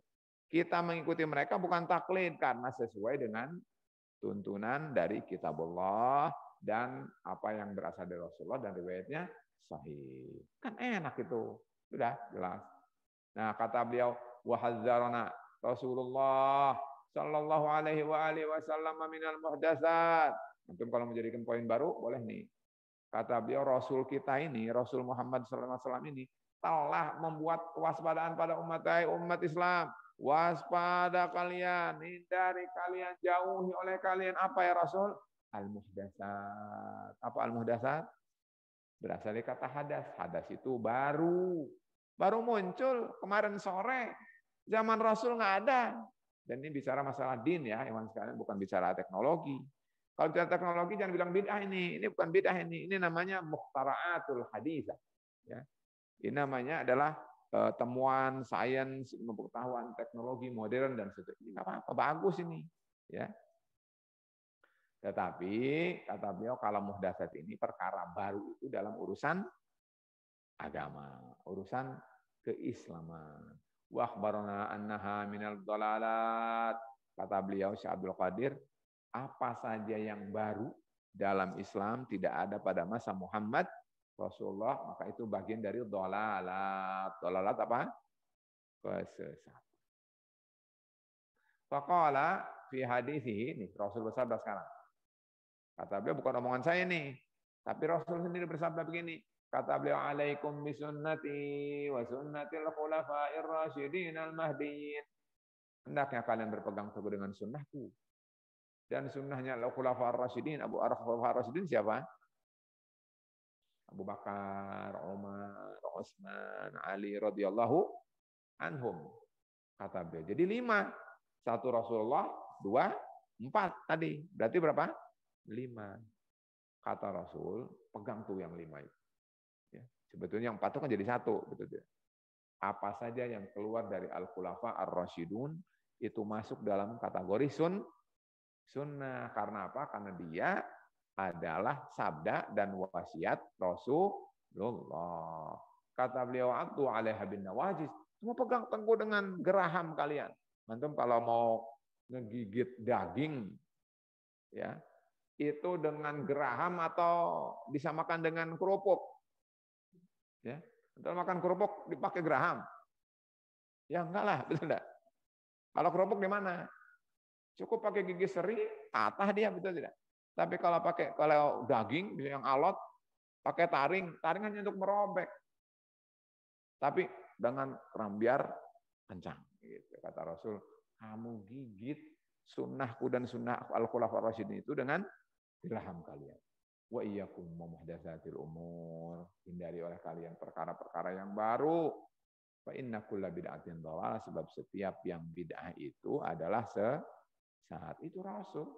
Kita mengikuti mereka bukan taklid, karena sesuai dengan tuntunan dari kitabullah dan apa yang berasal dari Rasulullah dan riwayatnya sahih. Kan enak itu. Sudah jelas. Nah, kata beliau, wa hazzarana Rasulullah sallallahu alaihi wa alihi wasallam minal muhdatsat. Antum kalau menjadikan poin baru boleh nih. Kata beliau, Rasul kita ini, Rasul Muhammad sallallahu alaihi wasallam ini telah membuat kewaspadaan pada umat Islam. Waspada kalian, hindari kalian, jauhi oleh kalian apa ya Rasul? Al-muhdatsat. Apa al-muhdatsat? Berasal dari kata hadas. Hadas itu baru muncul kemarin sore. Zaman Rasul nggak ada. Dan ini bicara masalah din ya, iman sekalian, bukan bicara teknologi. Kalau bicara teknologi jangan bilang bid'ah ini bukan bid'ah ini namanya mukhtara'atul haditsah. Ya. Ini namanya adalah temuan sains, pengetahuan, teknologi modern dan seterusnya. Ini nggak apa-apa, bagus ini. Ya. Tetapi kata beliau, kalau muhdatsat ini perkara baru itu dalam urusan agama, urusan keislaman. Wa akhbarana annaha minal dhalalat. Kata beliau Syekh Abdul Qadir, apa saja yang baru dalam Islam tidak ada pada masa Muhammad Rasulullah, maka itu bagian dari dhalalat. Dhalalat apa? Kesesatan. Faqala fi hadisihi, nih Rasul bersabda sekarang. Kata beliau, bukan omongan saya nih, tapi Rasul sendiri bersabda begini. Kata beliau, alaikum bisunnati wa sunnatil khulafa'ir rasyidin al-mahdiyyin. Hendaknya kalian berpegang teguh dengan sunnahku dan sunnahnya al-khulafa'ir rasyidin. Abu Khulafa'ir rasyidin siapa? Abu Bakar, Umar, Utsman, Ali radhiyallahu anhum. Kata beliau. Jadi 5. 1 Rasulullah, 2, 4 tadi. Berarti berapa? 5. Kata Rasul, pegang tuh yang 5 itu. Ya. Sebetulnya yang 4 itu kan jadi 1. Betul tidak? Apa saja yang keluar dari Al-Khulafa Ar-Rasyidun itu masuk dalam kategori sunnah. Karena apa? Karena dia adalah sabda dan wasiat Rasulullah. Kata beliau, Abdu alaiha bin nawajis. Semua pegang teguh dengan geraham kalian. Antum kalau mau ngegigit daging, ya, itu dengan geraham atau disamakan dengan kerupuk. Ya, kalau makan kerupuk dipakai geraham. Ya enggak lah, betul enggak? Kalau kerupuk di mana? Cukup pakai gigi seri, patah dia, betul tidak? Tapi kalau daging yang alot, pakai taring hanya untuk merobek. Tapi dengan kerambiar kencang. Gitu. Kata Rasul, kamu gigit sunnahku dan sunnah al-khulafa'ir rasyidin itu dengan geraham kalian. Wa iyyakum muhdatsatil umur. Hindari oleh kalian perkara-perkara yang baru. Fa inna kulla bid'atin dhalalah, sebab setiap yang bid'ah itu adalah sesat. Itu Rasul.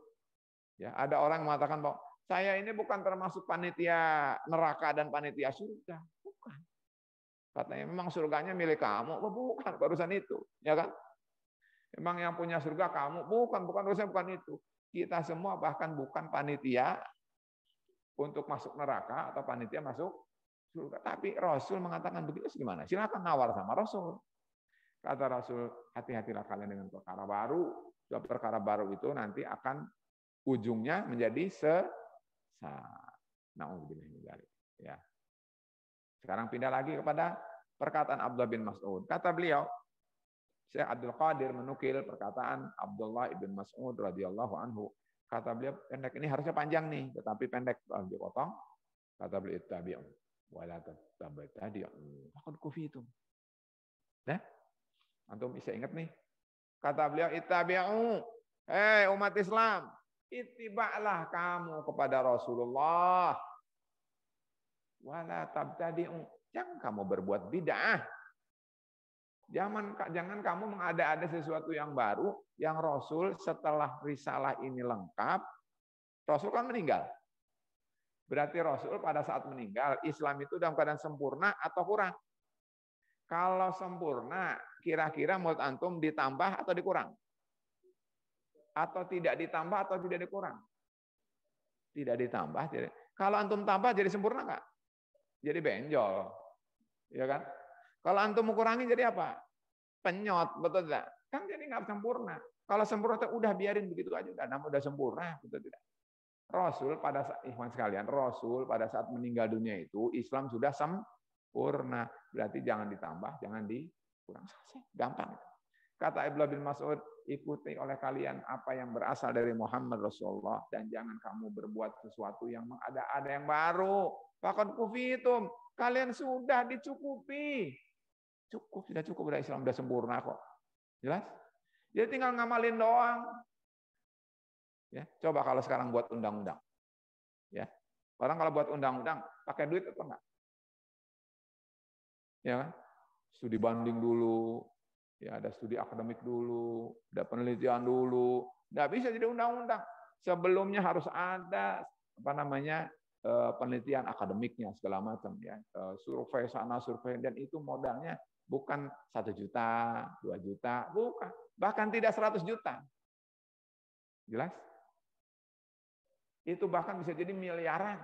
Ya, ada orang mengatakan bahwa saya ini bukan termasuk panitia neraka dan panitia surga. Bukan. Katanya memang surganya milik kamu. Oh, bukan, barusan itu. Ya kan? Emang yang punya surga kamu? Bukan urusan bukan itu. Kita semua bahkan bukan panitia untuk masuk neraka atau panitia masuk surga. Tapi Rasul mengatakan begitu gimana? Silakan nawar sama Rasul. Kata Rasul, hati-hatilah kalian dengan perkara baru. Sebab perkara baru itu nanti akan ujungnya menjadi sesat. Na'udzubillah min dzalik. Ya. Sekarang pindah lagi kepada perkataan Abdullah bin Mas'ud. Kata beliau, Syekh Abdul Qadir menukil perkataan Abdullah bin Mas'ud radhiyallahu anhu. Kata beliau, pendek ini harusnya panjang nih, tetapi pendek dipotong. Kata beliau, ittabi'u wala tatabtadi'u. Faqad kufitum. Nah, antum bisa ingat nih. Kata beliau, ittabi'u. Hei umat Islam, ittiba'lah kamu kepada Rasulullah. Wala tabtadi'u. Jangan kamu berbuat bid'ah. Jangan kamu mengada-ada sesuatu yang baru, yang Rasul setelah risalah ini lengkap, Rasul kan meninggal. Berarti Rasul pada saat meninggal, Islam itu dalam keadaan sempurna atau kurang? Kalau sempurna, kira-kira menurut antum ditambah atau dikurang? Atau tidak ditambah atau tidak dikurang? Tidak ditambah. Kalau antum tambah jadi sempurna nggak? Jadi benjol. Ya kan? Kalau antum mengurangi jadi apa? Penyot, betul tidak? Kan jadi nggak sempurna. Kalau sempurna udah biarin begitu aja, udah sempurna, betul tidak? Rasul pada saat ikhwan sekalian, Rasul pada saat meninggal dunia itu Islam sudah sempurna. Berarti jangan ditambah, jangan dikurang. Gampang. Kata Abdullah bin Mas'ud, ikuti oleh kalian apa yang berasal dari Muhammad Rasulullah dan jangan kamu berbuat sesuatu yang ada yang baru. Faqad kufitum. Kalian sudah dicukupi. Sudah cukup, udah Islam udah sempurna kok. Jelas? Jadi tinggal ngamalin doang. Ya, coba kalau sekarang buat undang-undang. Ya. Orang kalau buat undang-undang pakai duit atau enggak? Ya kan? Studi banding dulu, ya ada studi akademik dulu, ada penelitian dulu. Enggak bisa jadi undang-undang. Sebelumnya harus ada penelitian akademiknya segala macam ya. Survei sana, survei dan itu modalnya bukan 1 juta, 2 juta, bukan. Bahkan tidak 100 juta. Jelas? Itu bahkan bisa jadi miliaran.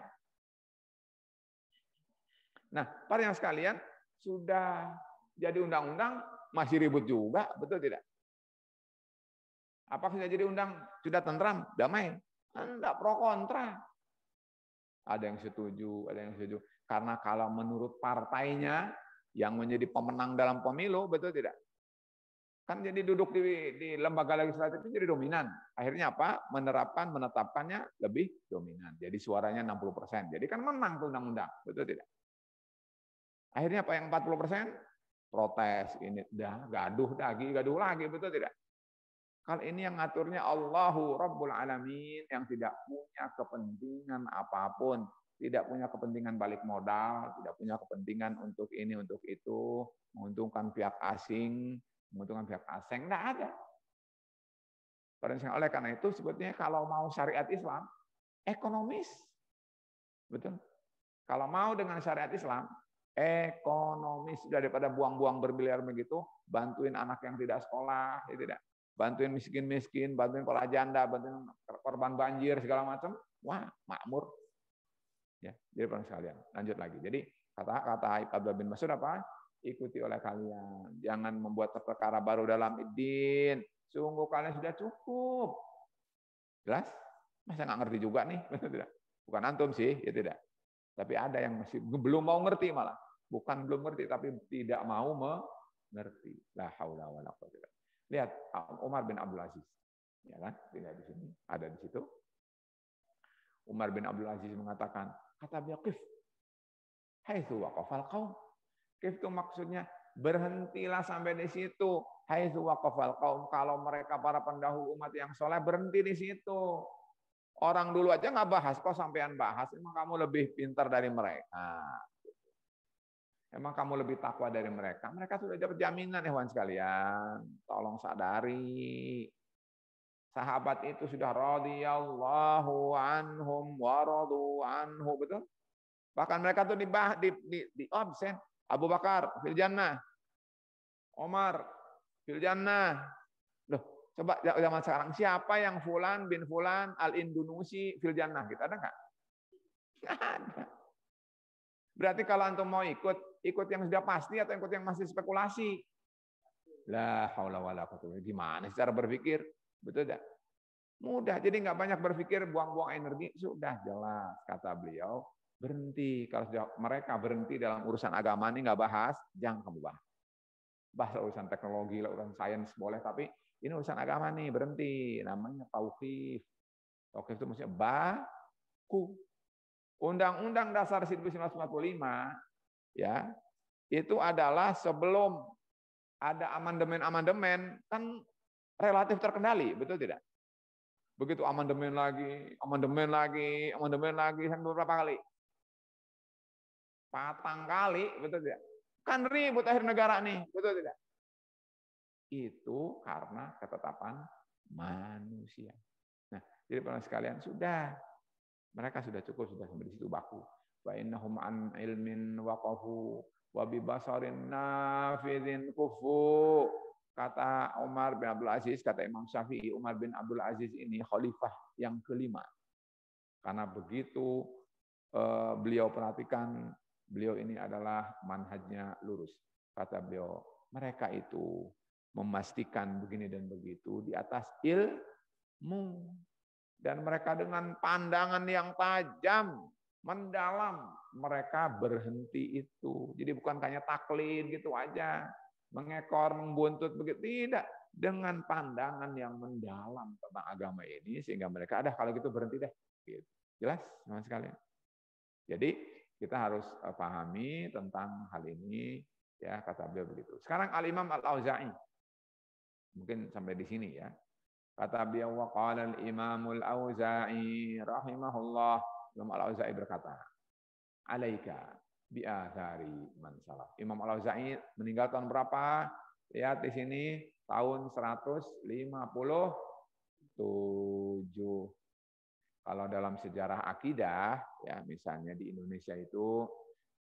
Nah, para yang sekalian, sudah jadi undang-undang, masih ribut juga, betul tidak? Apakah sudah jadi undang, sudah tentram, damai? Enggak, pro kontra. Ada yang setuju, ada yang setuju. Karena kalau menurut partainya, yang menjadi pemenang dalam pemilu, betul tidak? Kan jadi duduk di lembaga legislatif itu jadi dominan. Akhirnya apa? Menetapkannya lebih dominan. Jadi suaranya 60%. Jadi kan menang tuh undang-undang, betul tidak? Akhirnya apa yang 40%? Protes, ini dah gaduh lagi, betul tidak? Kalau ini yang ngaturnya Allahu Rabbul Alamin yang tidak punya kepentingan apapun, tidak punya kepentingan balik modal, tidak punya kepentingan untuk ini, untuk itu, menguntungkan pihak asing, enggak ada. Oleh karena itu sebetulnya kalau mau syariat Islam, ekonomis. Betul. Kalau mau dengan syariat Islam, ekonomis daripada buang-buang berbiliar begitu, bantuin anak yang tidak sekolah, ya tidak. Bantuin miskin-miskin, bantuin para janda, bantuin korban banjir segala macam. Wah, makmur. Ya, jadi para sekalian. Lanjut lagi. Jadi kata Abdullah bin Mas'ud apa? Ikuti oleh kalian. Jangan membuat perkara baru dalam din. Sungguh kalian sudah cukup. Jelas? Masa nggak ngerti juga nih? Bukan antum sih, ya tidak. Tapi ada yang masih belum mau ngerti malah. Bukan belum ngerti, tapi tidak mau mengerti. La haula wala quwwata illa billah. Lihat Umar bin Abdul Aziz. Ya kan? Lihat di sini, ada di situ. Umar bin Abdul Aziz mengatakan, kata beliau, qif haitsu waqafal qaum. Qif itu maksudnya berhentilah sampai di situ. Haitsu waqafal qaum. Kalau mereka para pendahulu umat yang soleh berhenti di situ. Orang dulu aja nggak bahas, kok sampean bahas. Emang kamu lebih pintar dari mereka. Emang kamu lebih takwa dari mereka. Mereka sudah dapat jaminan, hewan sekalian. Tolong sadari. Sahabat itu sudah radhiyallahu anhum wa radu anhu, betul? Bahkan mereka tuh di absen. Abu Bakar fil jannah. Omar fil jannah. Loh, Coba zaman sekarang siapa yang Fulan bin Fulan al-Indonusi fil jannah gitu, ada nggak? Nggak ada. Berarti kalau antum mau ikut yang sudah pasti atau ikut yang masih spekulasi? La haula wala quwwata. Gimana cara berpikir? Betul tidak? Mudah. Jadi nggak banyak berpikir, buang-buang energi. Sudah jelas kata beliau. Berhenti. Kalau sudah mereka berhenti dalam urusan agama ini nggak bahas, jangan kamu bahas. Bahas urusan teknologi, urusan sains boleh, tapi ini urusan agama nih, berhenti. Namanya tauqif. Tauqif itu maksudnya baku. Undang-Undang Dasar 1945 ya, itu adalah sebelum ada amandemen-amandemen kan relatif terkendali, betul tidak? Begitu amandemen lagi, amandemen lagi, amandemen lagi, sampai berapa kali? Patang kali, betul tidak? Kan ribut akhir negara nih, betul tidak? Itu karena ketetapan manusia. Nah, jadi para sekalian sudah, mereka sudah cukup, sudah sampai di situ baku. Wa innahum an ilmin waqafu wa bi basarin nafidhin kufu. Kata Umar bin Abdul Aziz, kata Imam Syafi'i, Umar bin Abdul Aziz ini khalifah yang kelima. Karena begitu beliau perhatikan, beliau ini adalah manhajnya lurus. Kata beliau, mereka itu memastikan begini dan begitu di atas ilmu. Dan mereka dengan pandangan yang tajam, mendalam, mereka berhenti itu. Jadi bukan hanya taklid gitu aja, mengekor, membuntut begitu, tidak. Dengan pandangan yang mendalam tentang agama ini, sehingga mereka ada kalau gitu berhenti deh. Gitu. Jelas, teman sekalian. Jadi kita harus pahami tentang hal ini, ya kata beliau begitu. Sekarang Al-Imam Al-Auza'i, mungkin sampai di sini ya. Kata beliau, wa qala al-Imam Al-Auza'i rahimahullah, Imam Al-Auza'i berkata, alaika bi athari man salaf. Imam Al-Auza'i meninggal tahun berapa? Lihat di sini, tahun 157. Kalau dalam sejarah akidah, ya misalnya di Indonesia itu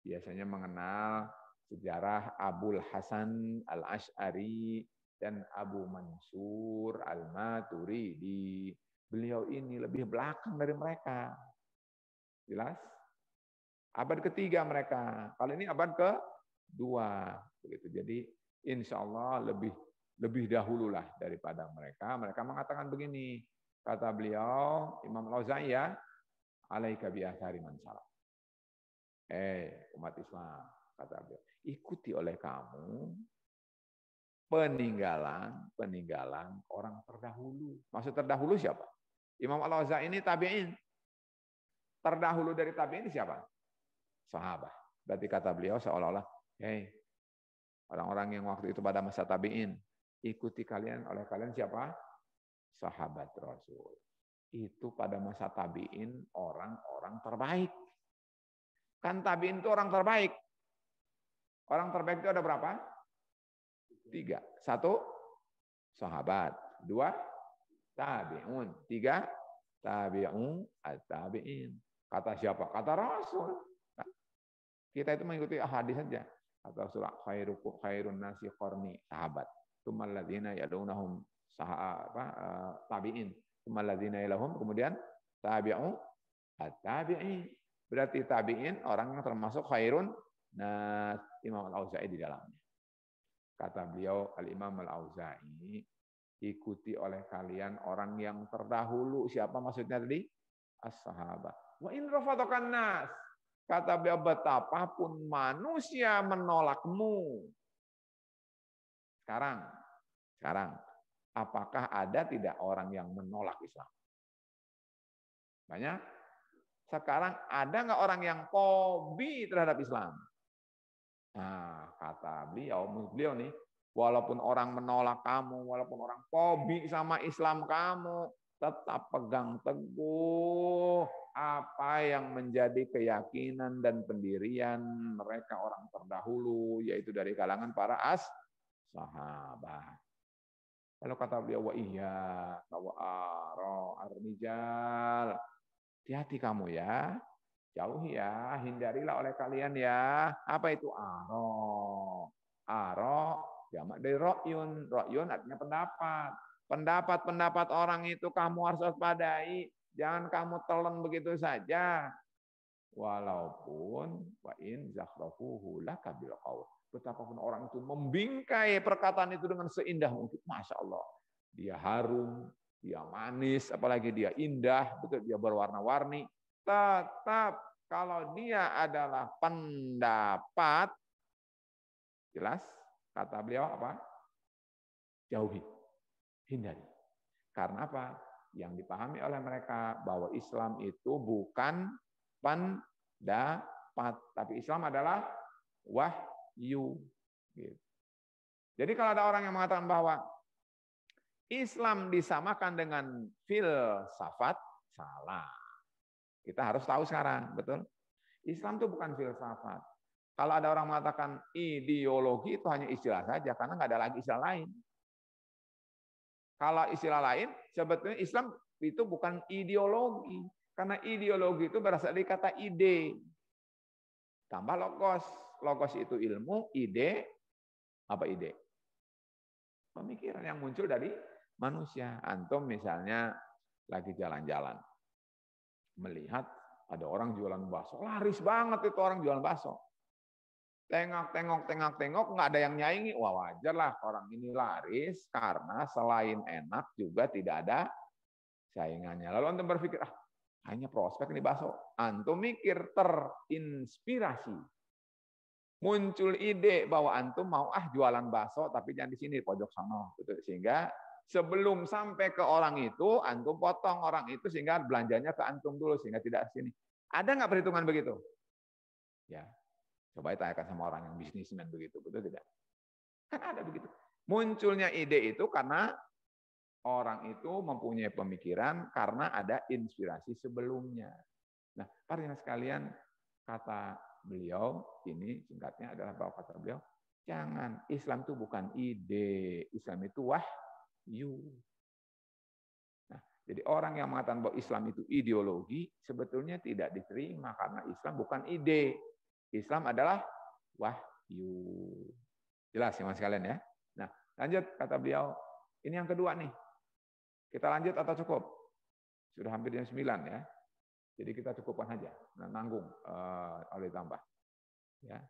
biasanya mengenal sejarah Abul Hasan Al-Asy'ari dan Abu Mansur Al-Maturidi. Beliau ini lebih belakang dari mereka. Jelas? Abad ketiga mereka. Kalau ini abad kedua. Begitu. Jadi insya Allah lebih dahululah daripada mereka. Mereka mengatakan begini. Kata beliau, Imam Al-Auza'i ya, alaika bi athari man salaf. Umat Islam, kata beliau, ikuti oleh kamu peninggalan orang terdahulu. Maksud terdahulu siapa? Imam Al-Auza'i ini tabi'in. Terdahulu dari tabi'in siapa? Sahabat. Berarti kata beliau seolah-olah, orang-orang yang waktu itu pada masa tabi'in, ikuti oleh kalian siapa? Sahabat Rasul. Itu pada masa tabi'in orang-orang terbaik. Kan tabi'in itu orang terbaik. Orang terbaik itu ada berapa? 3. 1, sahabat. 2, tabi'un. 3, tabi'un at-tabi'in. Kata siapa? Kata Rasul. Kita itu mengikuti hadis saja. Kata Rasulullah, khairun nasi qarni, sahabat. Tsummal ladzina yad'unahum tabi'in. Tsummal ladzina yalahum, kemudian tabi'un at-tabi'in. Berarti tabi'in orang yang termasuk khairun nas, Imam Al-Auza'i di dalamnya. Kata beliau Al-Imam Al-Auza'i, ikuti oleh kalian orang yang terdahulu. Siapa maksudnya tadi? As-sahabat. Wa in rafadakan nas. Kata beliau, betapapun manusia menolakmu. Sekarang, apakah ada tidak orang yang menolak Islam? Banyak. Sekarang ada nggak orang yang fobi terhadap Islam? Nah, kata beliau nih, walaupun orang menolak kamu, walaupun orang fobi sama Islam kamu, tetap pegang teguh apa yang menjadi keyakinan dan pendirian mereka orang terdahulu, yaitu dari kalangan para sahabat. Lalu kata beliau, wa iya, wa ar-rijal. Hati-hati kamu ya. Jauhi ya, hindarilah oleh kalian ya. Apa itu aro? Aro jamak dari ro'yun. Ro'yun artinya pendapat. Pendapat-pendapat orang itu kamu harus waspadai. Jangan kamu telan begitu saja. Walaupun wa in zakhrafuhu laka bil qaul. Betapapun orang itu membingkai perkataan itu dengan seindah mungkin, masya Allah, dia harum, dia manis, apalagi dia indah, betul, dia berwarna-warni. Tetap kalau dia adalah pendapat, jelas kata beliau apa? Jauhi, hindari. Karena apa? Yang dipahami oleh mereka bahwa Islam itu bukan pendapat, tapi Islam adalah wahyu. Gitu. Jadi kalau ada orang yang mengatakan bahwa Islam disamakan dengan filsafat, salah. Kita harus tahu sekarang, betul? Islam itu bukan filsafat. Kalau ada orang mengatakan ideologi itu hanya istilah saja, karena nggak ada lagi istilah lain. Kalau istilah lain, sebetulnya Islam itu bukan ideologi. Karena ideologi itu berasal dari kata ide. Tambah logos. Logos itu ilmu, ide, apa ide? Pemikiran yang muncul dari manusia. Antum misalnya lagi jalan-jalan. Melihat ada orang jualan bakso. Laris banget itu orang jualan bakso. Tengok, nggak ada yang nyaingi. Wah, wajar lah orang ini laris karena selain enak juga tidak ada saingannya. Lalu antum berpikir, hanya prospek ini bakso. Antum mikir, terinspirasi. Muncul ide bahwa antum mau jualan bakso tapi jangan di sini, di pojok sana. Sehingga sebelum sampai ke orang itu, antum potong orang itu sehingga belanjanya ke antum dulu sehingga tidak sini. Ada nggak perhitungan begitu? Ya. Coba tanyakan sama orang yang bisnismen begitu, betul tidak? Kan ada begitu. Munculnya ide itu karena orang itu mempunyai pemikiran karena ada inspirasi sebelumnya. Nah, para sekalian, kata beliau ini singkatnya adalah bahwa kata beliau, jangan, Islam itu bukan ide, Islam itu wahyu. Nah, jadi orang yang mengatakan bahwa Islam itu ideologi sebetulnya tidak diterima karena Islam bukan ide. Islam adalah wahyu. Jelas ya mas sekalian ya. Nah, lanjut kata beliau, ini yang kedua nih. Kita lanjut atau cukup? Sudah hampir jam 9 ya. Jadi kita cukupkan aja, nanggung oleh tambah. Ya.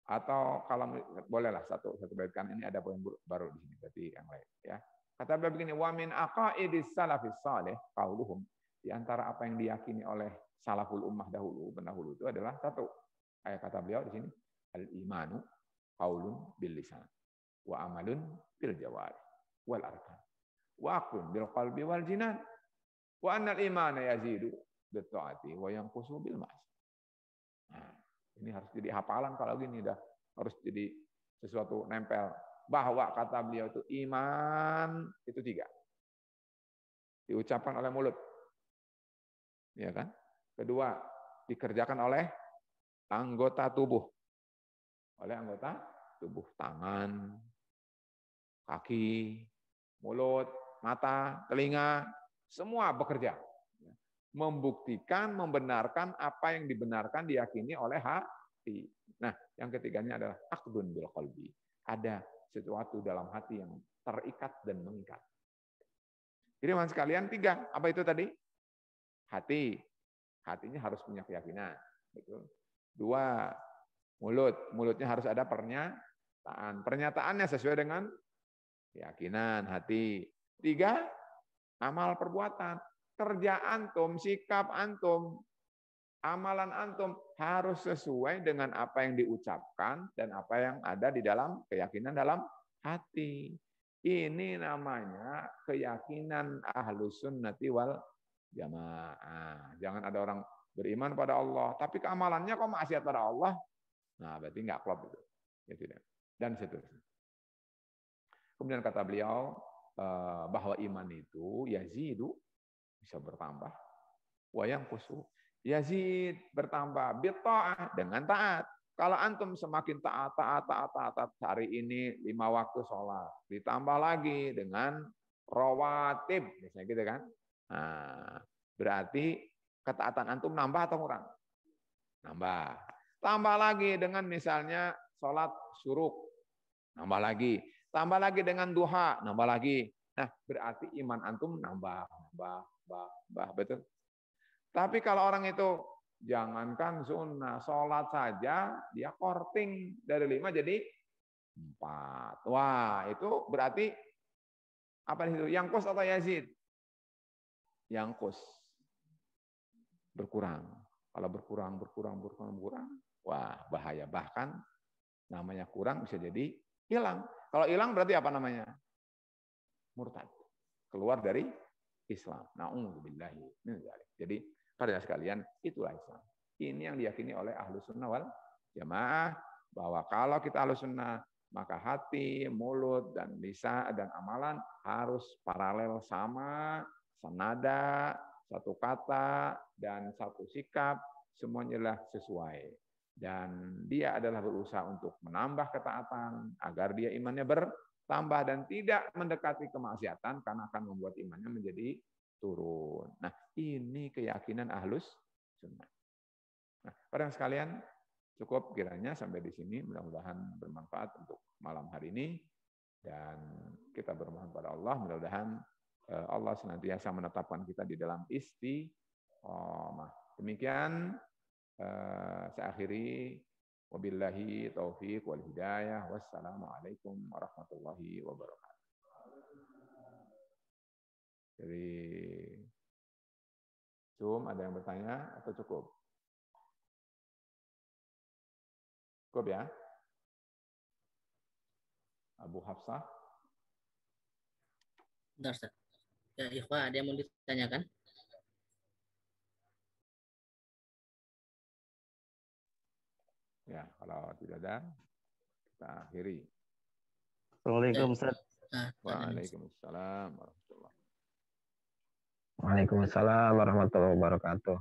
Atau kalau bolehlah satu baitkan ini ada poin baru di sini berarti yang lain ya. Kata beliau begini, wa min aqaidis salafis salih qauluhum, di antara apa yang diyakini oleh salaful ummah dahulu itu adalah satu. Kayak kata beliau di sini, al-imanu qaulun bil lisan wa amalun bil jawari wal arkan wa aqlun bil qalbi wal jinan wa anna al-imana yazidu bit taati wa yanqusu bil ma'siyah. Nah, ini harus jadi hafalan kalau gini dah, harus jadi sesuatu nempel bahwa kata beliau itu iman itu 3. Diucapkan oleh mulut. Ya kan? Kedua, dikerjakan oleh anggota tubuh. Oleh anggota tubuh, tangan, kaki, mulut, mata, telinga, semua bekerja. Membuktikan, membenarkan apa yang dibenarkan diyakini oleh hati. Nah, yang ketiganya adalah aqdun bil qalbi. Ada sesuatu dalam hati yang terikat dan mengikat. Jadi teman sekalian 3, apa itu tadi? Hati. Hatinya harus punya keyakinan. Betul. 2, mulut. Mulutnya harus ada pernyataan. Pernyataannya sesuai dengan keyakinan hati. 3, amal perbuatan. Kerja antum, sikap antum, amalan antum harus sesuai dengan apa yang diucapkan dan apa yang ada di dalam keyakinan dalam hati. Ini namanya keyakinan ahlus sunnati wal jamaah. Jangan ada orang beriman pada Allah, tapi keamalannya kok maksiat pada Allah. Nah, berarti nggak klop itu. Ya tidak. Dan seterusnya. Kemudian kata beliau bahwa iman itu yazidu, bisa bertambah, wayang kusu, yazid bertambah, bitta'ah dengan taat. Kalau antum semakin taat, hari ini 5 waktu sholat, ditambah lagi dengan rawatib, misalnya gitu kan. Nah, berarti ketaatan antum nambah atau kurang? Nambah. Tambah lagi dengan misalnya sholat syuruk, nambah lagi. Tambah lagi dengan duha, nambah lagi. Nah, berarti iman antum nambah, betul. Tapi kalau orang itu jangankan sunnah, sholat saja dia korting dari 5 jadi 4. Wah, itu berarti apa itu? Yangkus atau yazid? Yangkus. Berkurang. Kalau berkurang, wah bahaya. Bahkan namanya kurang bisa jadi hilang. Kalau hilang berarti apa namanya? Murtad. Keluar dari Islam. Na'udzubillahi min dzalik. Jadi pada sekalian, itulah Islam. Ini yang diyakini oleh Ahlus Sunnah wal Jamaah, bahwa kalau kita Ahlus Sunnah, maka hati, mulut, dan lisan dan amalan harus paralel sama, senada, satu kata, dan satu sikap, semuanya adalah sesuai. Dan dia adalah berusaha untuk menambah ketaatan, agar dia imannya bertambah dan tidak mendekati kemaksiatan, karena akan membuat imannya menjadi turun. Nah, ini keyakinan Ahlus Sunnah. Nah, para sekalian, cukup kiranya sampai di sini. Mudah-mudahan bermanfaat untuk malam hari ini. Dan kita bermohon pada Allah, mudah-mudahan Allah senantiasa menetapkan kita di dalam istiqomah. Demikian saya akhiri. Wabillahi taufiq wal hidayah. Wassalamualaikum warahmatullahi wabarakatuh. Jadi Zoom ada yang bertanya atau cukup? Cukup ya? Abu Hafsah. Bentar, Ustaz. Ya, Ikhwah, ada yang mau ditanyakan? Ya, kalau tidak ada, kita akhiri. Assalamualaikum, Ustaz. Waalaikumsalam warahmatullahi wabarakatuh. Waalaikumsalam warahmatullahi wabarakatuh.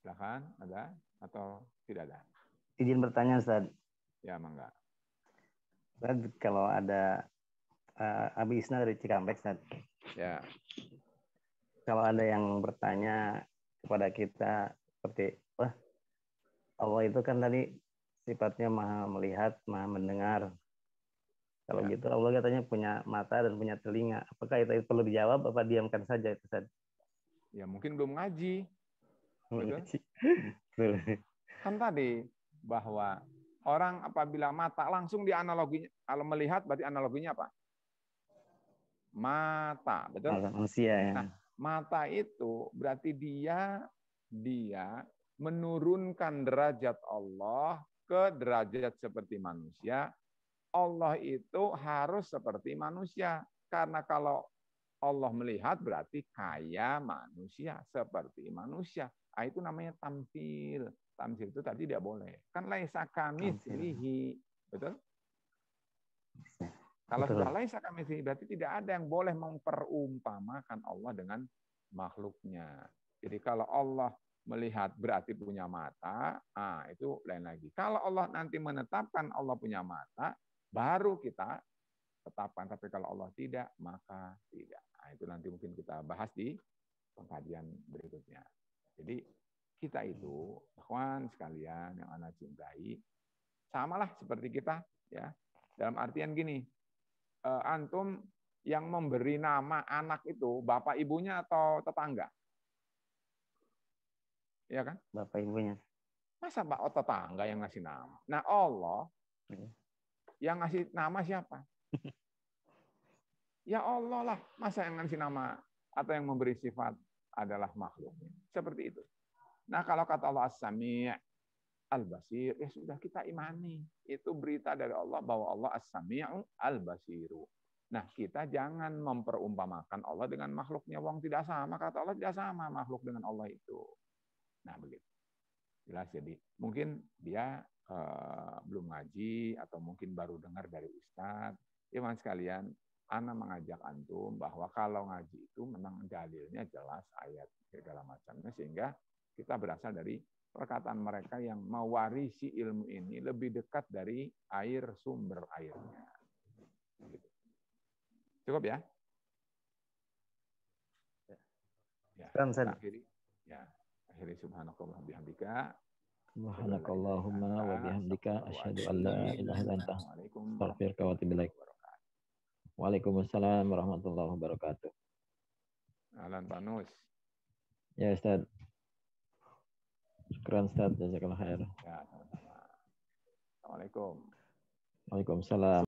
Silakan, ada atau tidak ada? Izin bertanya, Ustaz. Ya, mangga. Ustaz, kalau ada Abi Isna dari Cikampek, Ustaz. Ya. Kalau ada yang bertanya kepada kita seperti, wah, Allah itu kan tadi sifatnya maha melihat, maha mendengar. Kalau gitu Allah katanya punya mata dan punya telinga. Apakah itu perlu dijawab apa diamkan saja, Ustaz? Ya, mungkin belum ngaji. Betul. Kan tadi bahwa orang apabila mata langsung dianaloginya, kalau melihat berarti analoginya apa? Mata, betul? Mata manusia ya. Nah, mata itu berarti dia menurunkan derajat Allah ke derajat seperti manusia. Allah itu harus seperti manusia. Karena kalau Allah melihat berarti kayak manusia, seperti manusia. Nah, itu namanya tamsil. Tamsil itu tadi tidak boleh. Kan laisa kamitslihi, betul? Kalau sudah laisa kamitslihi berarti tidak ada yang boleh memperumpamakan Allah dengan makhluknya. Jadi kalau Allah melihat berarti punya mata, itu lain lagi. Kalau Allah nanti menetapkan Allah punya mata, baru kita tetapkan. Tapi kalau Allah tidak, maka tidak. Nah, itu nanti mungkin kita bahas di pengkajian berikutnya. Jadi kita itu, kawan sekalian yang Anda cintai, samalah seperti kita, ya. Dalam artian gini, antum yang memberi nama anak itu bapak ibunya atau tetangga? Ya kan? Bapak ibunya. Masa tetangga yang ngasih nama? Nah, Allah yang ngasih nama siapa? Ya Allah lah, masa yang ngasih nama atau yang memberi sifat adalah makhluknya. Seperti itu. Nah, kalau kata Allah As-Sami' Al-Basir, ya sudah kita imani. Itu berita dari Allah bahwa Allah As-Sami'u Al-Basiru. Nah, kita jangan memperumpamakan Allah dengan makhluknya. Wong tidak sama, kata Allah tidak sama makhluk dengan Allah itu. Nah, begitu. Jelas, jadi mungkin dia belum ngaji atau mungkin baru dengar dari Ustadz. Iman sekalian, Ana mengajak antum bahwa kalau ngaji itu memang dalilnya jelas, ayat segala macamnya, sehingga kita berasal dari perkataan mereka yang mewarisi ilmu ini lebih dekat dari air sumber airnya. Cukup ya? Ya, akhiri. Ya, akhiri subhanakallah bihamdika. Subhanakallahumma wa bihamdika asyhadu an la ilaha illa anta astaghfiruka wa atubu ilaik. Waalaikumsalam warahmatullahi wabarakatuh. Ahlan Pak Nus. Ya Ustaz. Syukran Ustaz, jazakallah khair. Ya, sama-sama. Assalamualaikum. Waalaikumsalam.